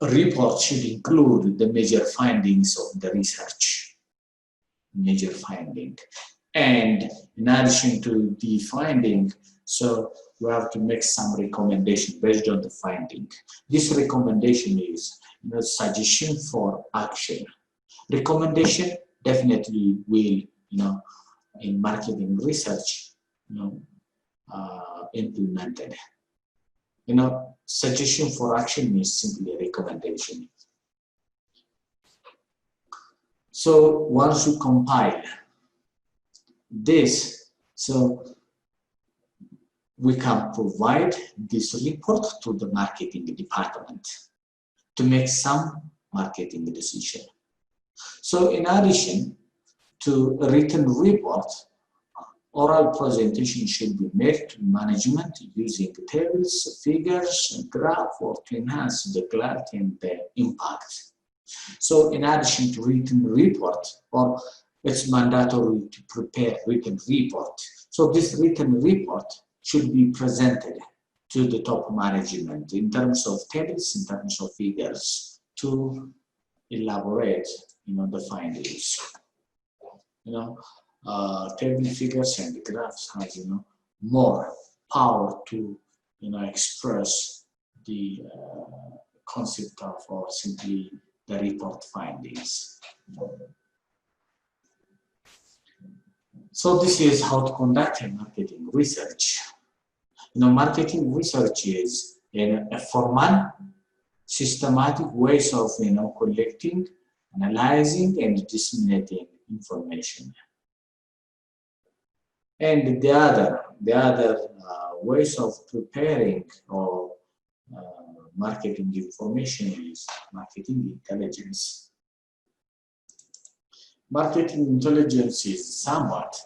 Speaker 3: report should include the major findings of the research. Major finding. And in addition to the finding, so we have to make some recommendation based on the finding. This recommendation is suggestion for action. Recommendation definitely will, in marketing research, implemented. Suggestion for action is simply a recommendation. So once you compile this, so we can provide this report to the marketing department to make some marketing decision. So in addition to a written report, oral presentation should be made to management using tables, figures, and graphs to enhance the clarity and the impact. So in addition to written report, or it's mandatory to prepare written report. So this written report should be presented to the top management in terms of tables, in terms of figures, to elaborate, the findings. Table figures and graphs has, more power to, express the concept of, or simply the report findings. So this is how to conduct a marketing research. Marketing research is a formal, systematic ways of, collecting, analyzing, and disseminating information. And the other ways of preparing or marketing information is marketing intelligence. Marketing intelligence is somewhat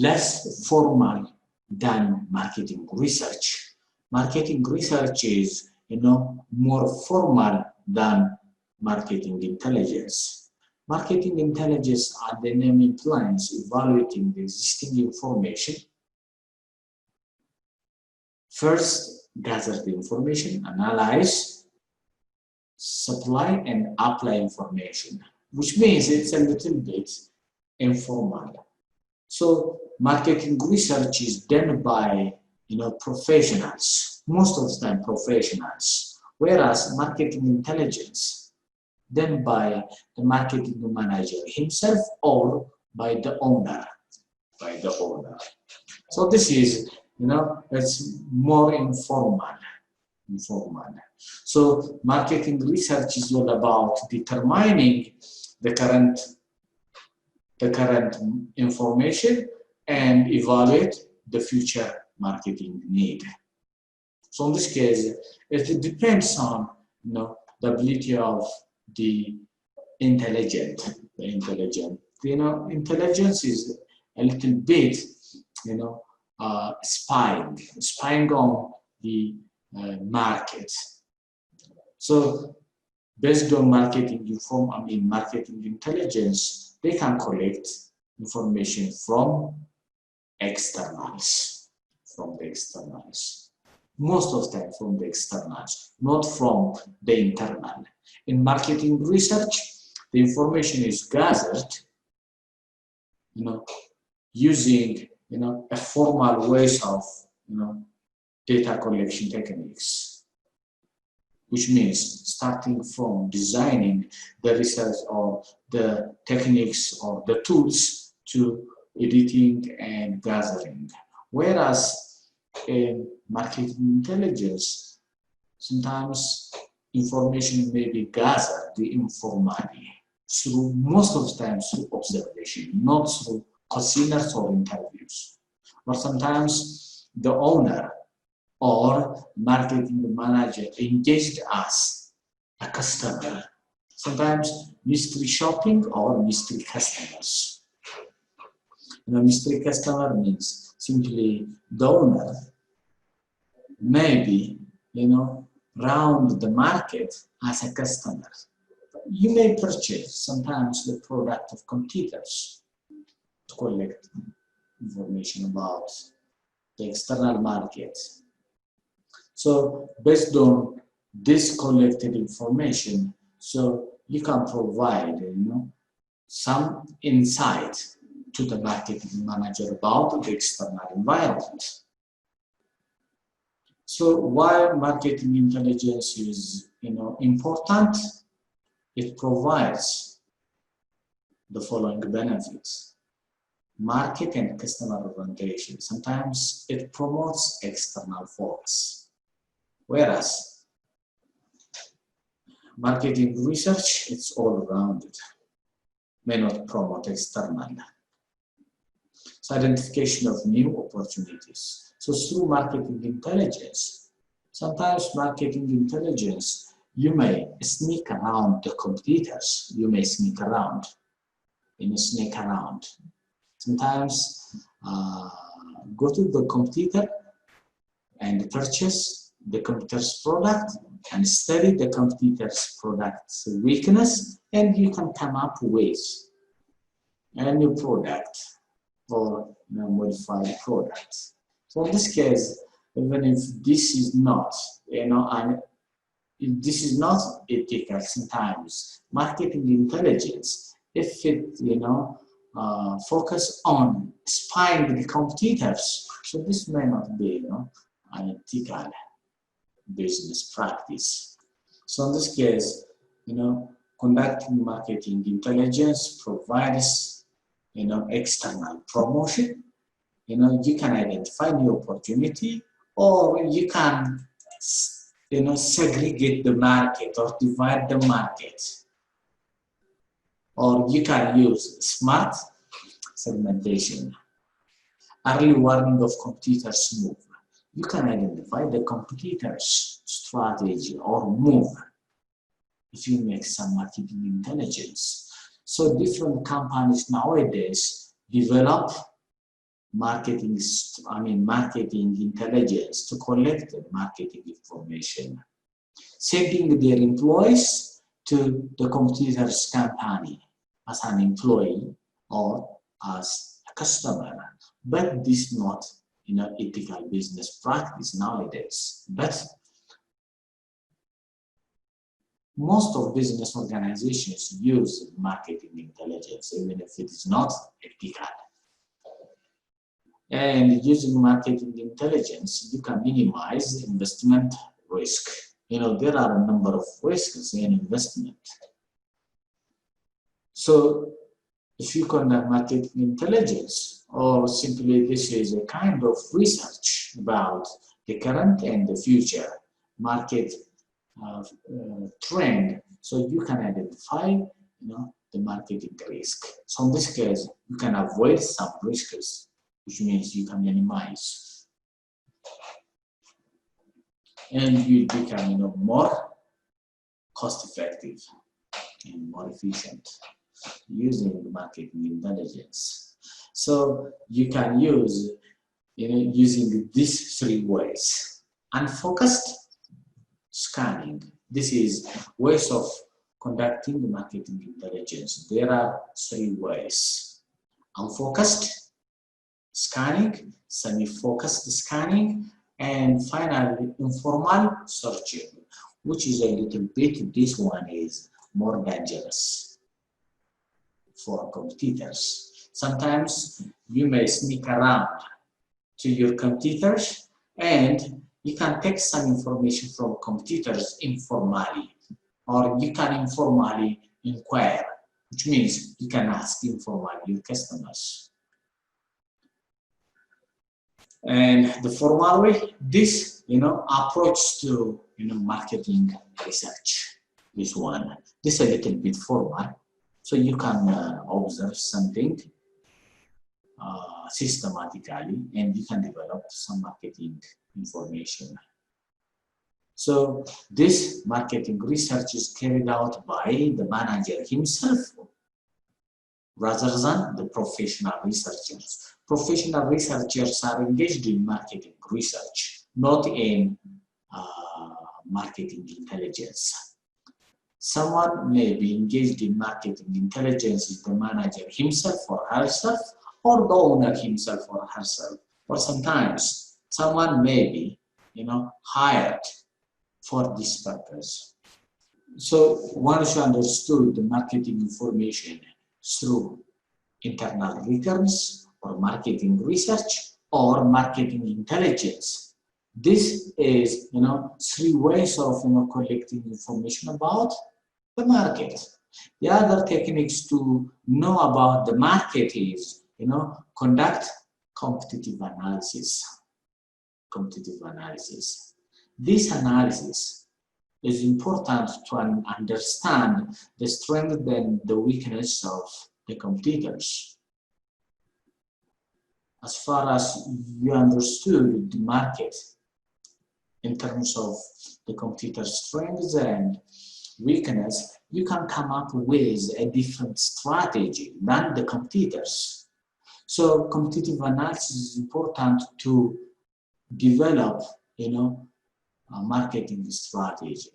Speaker 3: less formal than marketing research. Marketing research is, more formal than marketing intelligence. Marketing intelligence, as the name implies, evaluating the existing information. First, gather the information, analyze, supply, and apply information, which means it's a little bit informal. So marketing research is done by, professionals, most of the time professionals, whereas marketing intelligence done by the marketing manager himself or by the owner, So this is, it's more informal. So marketing research is all about determining the current information and evaluate the future marketing need. So in this case, it depends on, the ability of the intelligent. Intelligence is a little bit, spying on the market. So based on marketing intelligence, they can collect information from externals, Most of the time from the externals, not from the internal. In marketing research, the information is gathered, using, a formal ways of, data collection techniques. which means starting from designing the research or the techniques or the tools to editing and gathering. Whereas in marketing intelligence, sometimes information may be gathered informally through, most of the time through observation, not through questionnaires or interviews. Or sometimes the owner or marketing manager engaged as a customer. Sometimes mystery shopping or mystery customers. Mystery customer means simply the owner maybe, round the market as a customer. You may purchase sometimes the product of competitors to collect information about the external market. So based on this collected information, so you can provide, some insight to the marketing manager about the external environment. So why marketing intelligence is, important? It provides the following benefits: market and customer orientation. Sometimes it promotes external focus, whereas marketing research, it's all rounded, may not promote external. So identification of new opportunities. So through marketing intelligence, sometimes marketing intelligence, you may sneak around the competitors. You may sneak around, Sometimes go to the competitor and purchase the competitor's product and study the competitor's product's weakness, and you can come up with a new product or modified product. So in this case, even if this is not, this is not ethical, sometimes marketing intelligence, if it, focus on spying the competitors, so this may not be, an ethical business practice. So in this case, conducting marketing intelligence provides, external promotion. You can identify new opportunity, or you can, segregate the market or divide the market. Or you can use smart segmentation, early warning of competitors' move. You can identify the competitor's strategy or move if you make some marketing intelligence. So different companies nowadays develop marketing intelligence to collect marketing information, sending their employees to the competitor's company as an employee or as a customer. But this is not, ethical business practice nowadays. But most of business organizations use marketing intelligence, even if it is not ethical. And using marketing intelligence, you can minimize investment risk. There are a number of risks in investment. So if you conduct marketing intelligence, or simply this is a kind of research about the current and the future market trend, so you can identify, the marketing risk. So in this case, you can avoid some risks, which means you can minimize, and you become, more cost-effective and more efficient using marketing intelligence. So you can use, using these three ways: unfocused scanning. This is ways of conducting marketing intelligence. There are three ways: unfocused scanning, semi-focused scanning, and finally informal searching, which is a little bit, this one is more dangerous for competitors. Sometimes you may sneak around to your competitors and You can take some information from competitors informally, or you can informally inquire, which means you can ask informally your customers. And the formal way, this, approach to, marketing research, this one. This is a little bit formal, so you can observe something systematically, and you can develop some marketing information. So this marketing research is carried out by the manager himself rather than the professional researchers. Professional researchers are engaged in marketing research, not in marketing intelligence. Someone may be engaged in marketing intelligence is the manager himself or herself, or the owner himself or herself. Or sometimes someone may be, hired for this purpose. So once you understood the marketing information through internal returns or marketing research or marketing intelligence, this is, three ways of collecting information about the market. The other techniques to know about the market is, conduct competitive analysis. Competitive analysis. This analysis is important to understand the strength and the weakness of the competitors. As far as you understood the market in terms of the competitor's strengths and weakness, you can come up with a different strategy than the competitors. So competitive analysis is important to develop, a marketing strategy.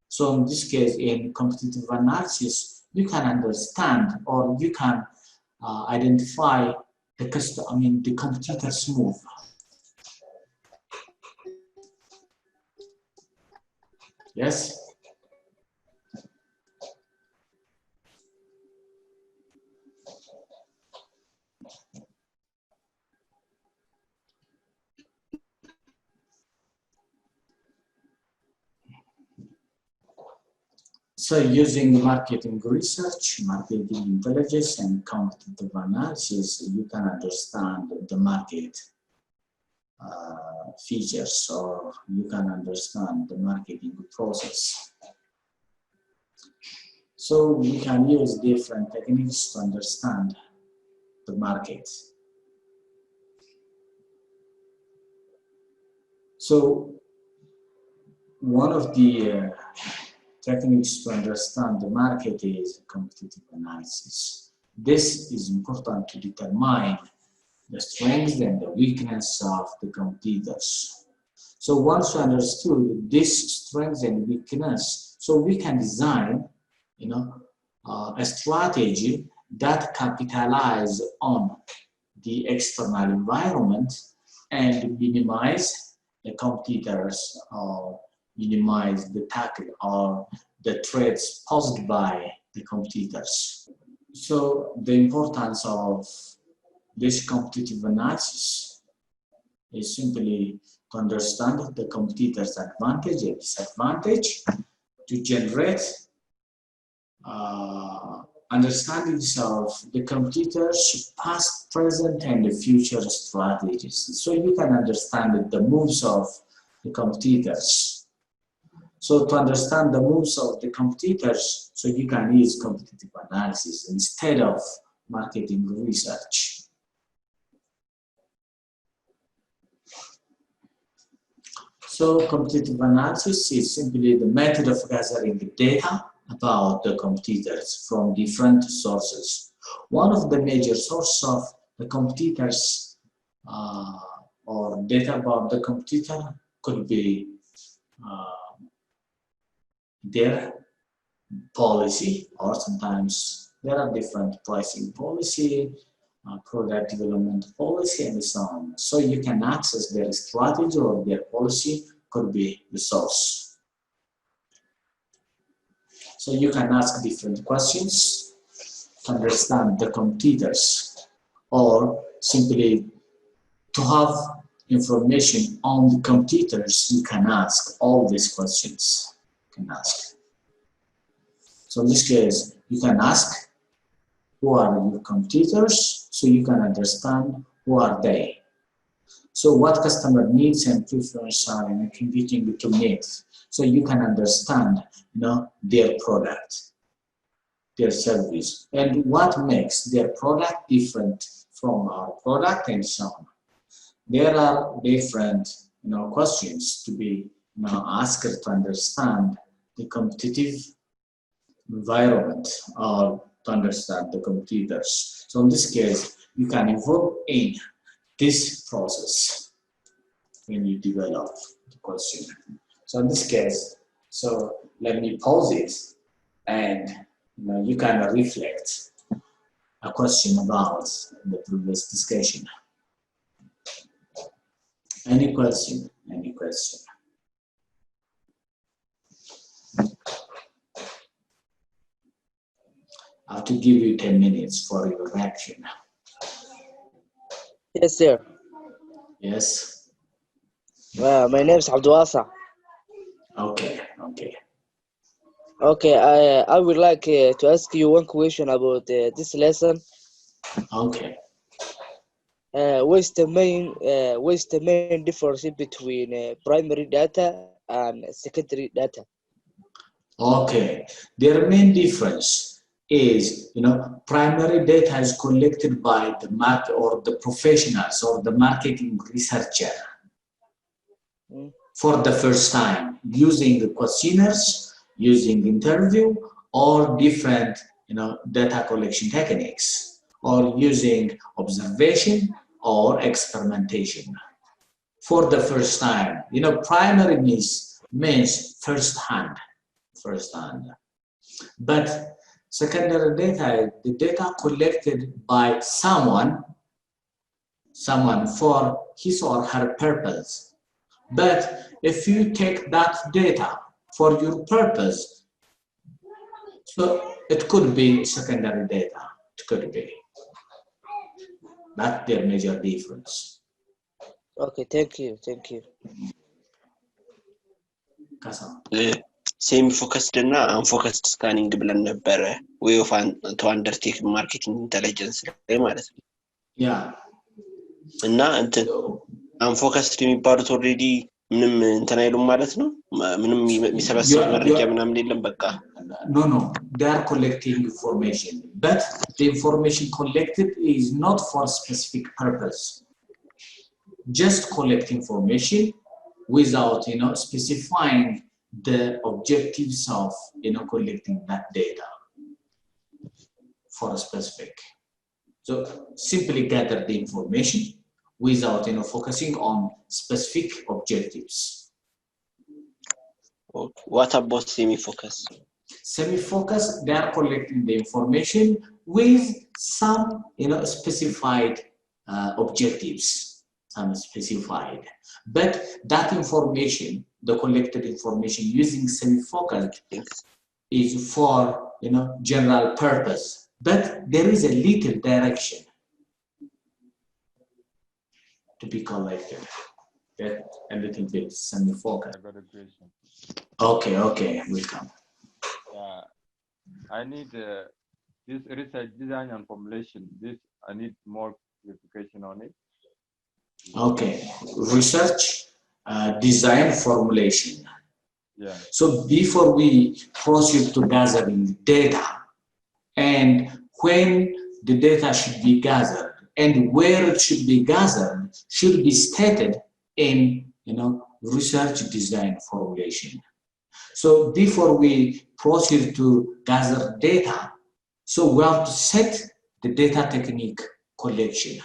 Speaker 3: So in this case, in competitive analysis, you can understand or you can identify the competitor's move. Yes? So using marketing research, marketing intelligence, and competitive analysis, you can understand the market features, or you can understand the marketing process. So we can use different techniques to understand the market. So one of the techniques to understand the market is competitive analysis. This is important to determine the strengths and the weakness of the competitors. So once you understood this strengths and weakness, so we can design, a strategy that capitalize on the external environment and minimize the competitors or minimize the tackle or the threats posed by the competitors. So the importance of this competitive analysis is simply to understand the competitor's advantage and disadvantage, to generate understandings of the competitors' past, present, and future strategies. So you can understand the moves of the competitors. So to understand the moves of the competitors, so you can use competitive analysis instead of marketing research. So competitive analysis is simply the method of gathering data about the competitors from different sources. One of the major sources of the competitors or data about the competitor could be their policy, or sometimes there are different pricing policy, product development policy, and so on. So you can access their strategy or their policy could be the source. So you can ask different questions to understand the competitors, or simply to have information on the computers, you can ask all these questions. You can ask. So in this case, you can ask, who are your competitors? So you can understand who are they. So what customer needs and preferences are in competing to needs. So you can understand, their product, their service, and what makes their product different from our product and so on. There are different, questions to be, asked to understand the competitive environment or to understand the competitors. So in this case, you can involve in this process when you develop the question. So in this case, so let me pause it and you can reflect a question about the previous discussion. Any question? Any question? I have to give you 10 minutes for your reaction.
Speaker 8: Yes, sir.
Speaker 3: Yes?
Speaker 8: My name is Abdulwasa.
Speaker 3: Okay, okay.
Speaker 8: Okay, I would like to ask you one question about this lesson.
Speaker 3: Okay.
Speaker 8: What's the main difference between primary data and secondary data?
Speaker 3: Okay. Their main difference is, primary data is collected by the market or the professionals or the marketing researcher for the first time using the questionnaires, using interview, or different, data collection techniques, or using observation or experimentation. For the first time, primary means first hand. But secondary data, the data collected by someone for his or her purpose. But if you take that data for your purpose, so it could be secondary data. It could be. That's their major difference.
Speaker 8: Okay, thank you.
Speaker 4: ሴሚ-ፎከስድ እና አንፎከስድ ስካኒንግ ብለን ነበረ ወይ ኦፍ ቱ አንደርቴክ ማርኬቲንግ ኢንተለጀንስ ላይ ማለት ነው።
Speaker 3: ያ
Speaker 4: እና እንትን አንፎከስድ የሚባሉት ኦልሬዲ ምንም እንትን አይሉም ማለት ነው። ምንም የሚሰበስብ መረጃ ምናምን የለም በቃ።
Speaker 3: No, they are collecting information, but the information collected is not for specific purpose. Just collect information without, specifying the objectives of, collecting that data for a specific. So simply gather the information without, focusing on specific objectives.
Speaker 4: What about semi-focus?
Speaker 3: Semi-focus, they are collecting the information with some, specified objectives, some specified. But that information, the collected information using semi-focus is for, general purpose. But there is a little direction to be collected. A little bit semi-focus.
Speaker 9: I got a question.
Speaker 3: Okay, welcome.
Speaker 9: I need this research design and formulation. I need more clarification on it.
Speaker 3: Okay, research, design, formulation.
Speaker 9: Yeah.
Speaker 3: So before we proceed to gathering data, and when the data should be gathered and where it should be gathered should be stated in, research, design, formulation. So before we proceed to gather data, so we have to set the data technique collection.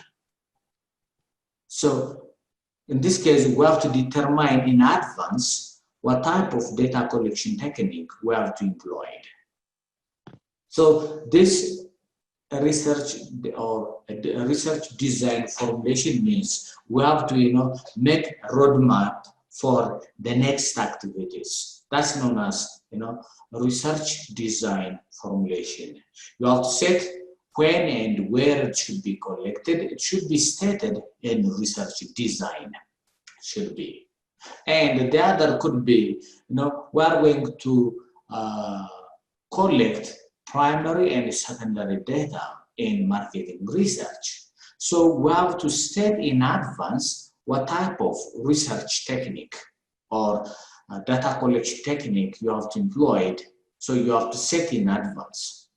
Speaker 3: So in this case, we have to determine in advance what type of data collection technique we have to employ. So this research or research design formulation means we have to, make a roadmap for the next activities. That's known as, research design formulation. You have to set when and where it should be collected. It should be stated in research design. should be. And the other could be, we are going to collect primary and secondary data in marketing research. So we have to set in advance what type of research technique or data collection technique you have to employ. So you have to set in advance.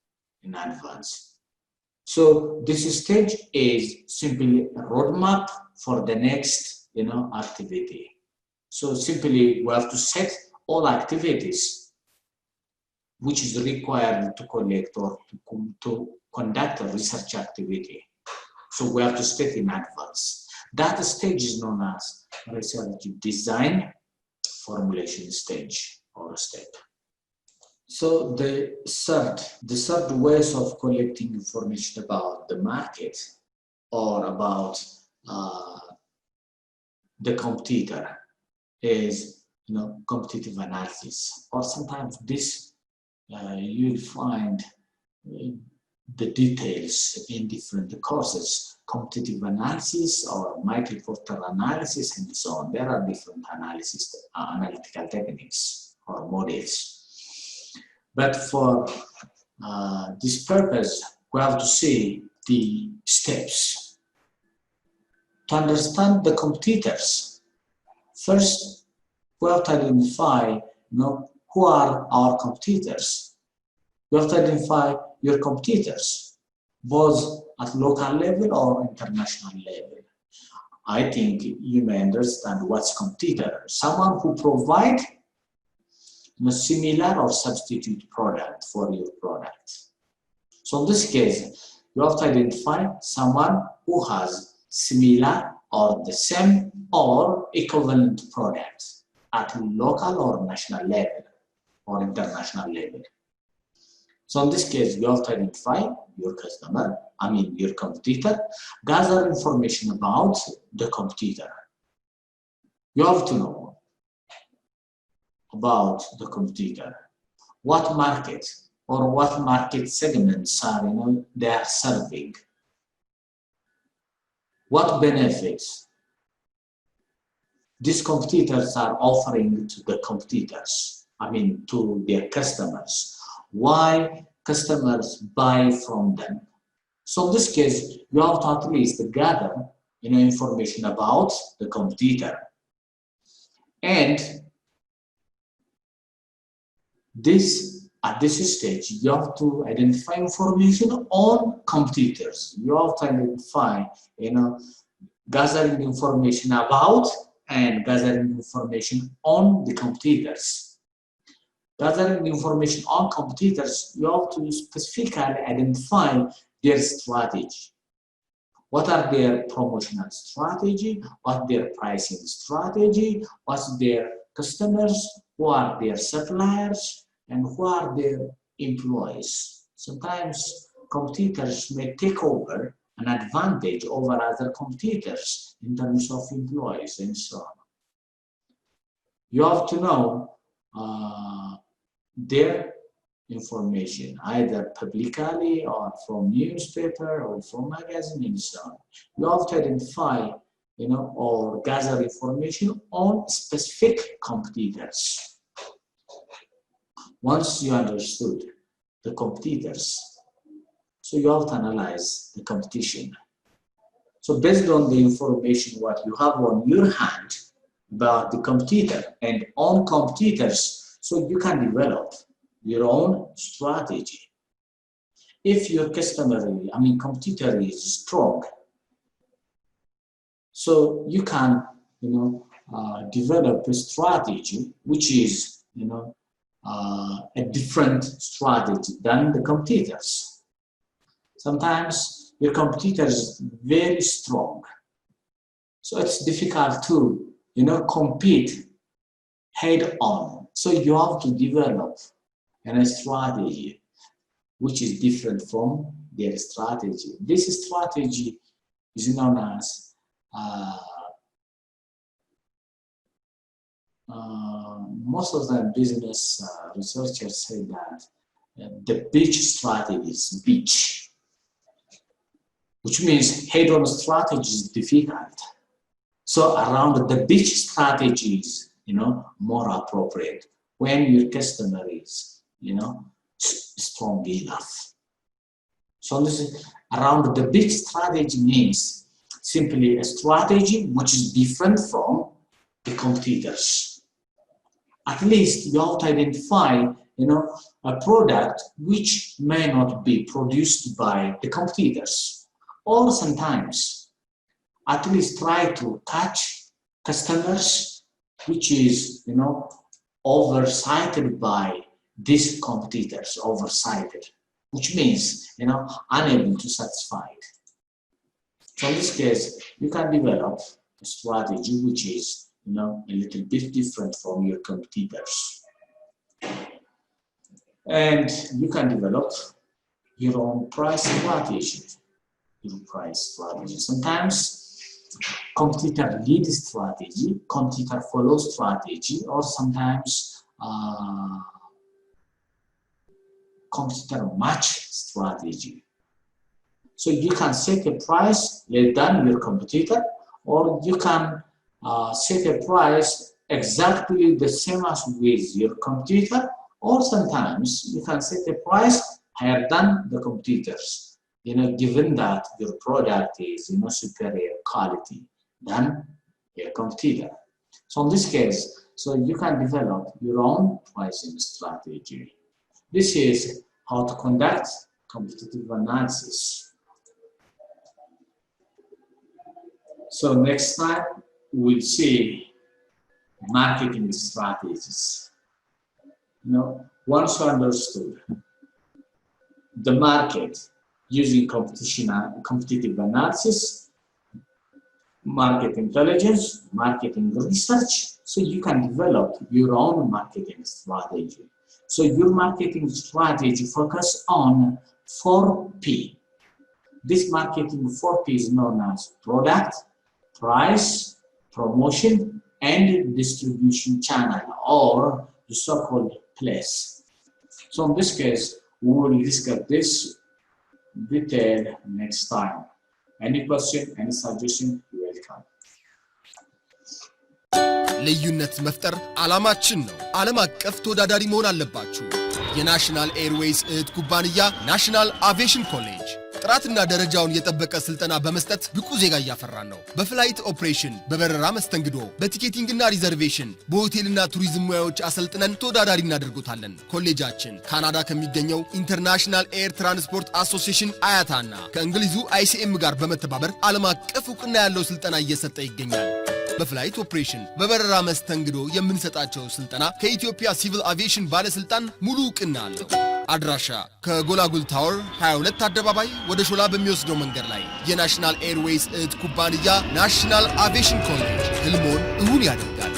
Speaker 3: So this stage is simply a roadmap for the next, activity. So simply we have to set all activities which is required to collect or to conduct a research activity. So we have to set in advance. That stage is known as research design formulation stage or step. So the third ways of collecting information about the market or about the competitor is, competitive analysis. Or sometimes this you'll find the details in different courses, competitive analysis or multi-factor analysis and so on. There are different analytical techniques or models. But for this purpose, we have to see the steps. To understand the competitors, first we have to identify who are our competitors. You have to identify your competitors, both at local level or international level. I think you may understand what's competitor. Someone who provide a similar or substitute product for your product. So in this case, you have to identify someone who has similar or the same or equivalent product at local or national level or international level. So in this case, you have to identify your your competitor, gather information about the competitor. You have to know about the competitor, what market or what market segments are they are serving, what benefits these competitors are offering to the competitors, to their customers. Why customers buy from them. So in this case, you have to at least gather information about the competitor. And at this stage, you have to identify information on competitors. You have to identify, gathering information about and gathering information on the competitors. Gathering information on competitors, you have to specifically identify their strategy. What are their promotional strategy? What's their pricing strategy? What's their customers? Who are their suppliers? And who are their employees? Sometimes competitors may take over an advantage over other competitors in terms of employees and so on. You have to know their information, either publicly or from newspaper or from magazine and so on. You have to identify, or gather information on specific competitors. Once you understood the competitors, so you have to analyze the competition. So based on the information what you have on your hand about the competitor and on competitors, so you can develop your own strategy. If your competitor is strong, so you can, develop a strategy which is, a different strategy than the competitors. Sometimes your competitor is very strong, so it's difficult to, compete head on. So you have to develop a strategy which is different from their strategy. This strategy is known as most of the business researchers say that the beach strategy is beach, which means head-on strategy is difficult. So around the beach strategy is, more appropriate when your customer is, strong enough. So this is around the beach strategy means simply a strategy which is different from the competitors. At least you have to identify, a product which may not be produced by the competitors, or sometimes at least try to catch customers which is, oversighted by these competitors, which means, unable to satisfy it. So in this case, you can develop a strategy which is, a little bit different from your competitors. And you can develop your own price strategy. Sometimes competitor lead strategy, competitor follow strategy, or sometimes competitor match strategy. So you can set a price less than your competitor, or you can set a price exactly the same as with your competitor, or sometimes you can set a price higher than the competitors, given that your product is, superior quality than your competitor. So in this case, so you can develop your own pricing strategy. This is how to conduct competitive analysis. So next time we'll see marketing strategies. Once you understood the market using competitive analysis, market intelligence, marketing research, so you can develop your own marketing strategy. So your marketing strategy focus on 4P. This marketing 4P is known as product, price, promotion, and distribution channel, or the so-called place. So in this case, we will discuss this detail next time. Any question, any suggestion, you're welcome.
Speaker 2: ልዩነት መፍጠር ዓላማችን ነው። ዓለም አቀፍ ተወዳዳሪ መሆን አለባችሁ። የናሽናል ኤርዌይስ እህት ኩባንያ ናሽናል አቪዬሽን ኮሌጅ ጥራትና ደረጃውን የጠበቀ ስልጠና በመስጠት ብቁ ዜጋ እያፈራን ነው። በፍላይት ኦፕሬሽን፣ በበረራ መስተንግዶ፣ በቲኬቲንግና ሪዘርቬሽን፣ በሆቴልና ቱሪዝም ሙያዎች አሰልጥነን ተወዳዳሪ እናደርጉታለን። ኮሌጃችን ካናዳ ከሚገኘው ኢንተርናሽናል ኤር ትራንስፖርት አሶሲዬሽን አያታና ከእንግሊዙ ICM ጋር በመተባበር ዓለም አቀፍ ዕውቅና ያለው ስልጠና እየሰጠ ይገኛል። በፍላይት ኦፕሬሽን፣ በበረራ መስተንግዶ የምንሰጣቸው ስልጠና ከኢትዮጵያ ሲቪል አቪዬሽን ባለስልጣን ሙሉ ዕውቅና አለው። አድራሻ ከጎላጉል ታወር 22 አደባባይ ወደ ሾላ በሚወስደው መንገድ ላይ የናሽናል ኤርዌይስ እህት ኩባንያ ናሽናል አቪዬሽን ኮሌጅ ህልሞን እውን ያደርጋል።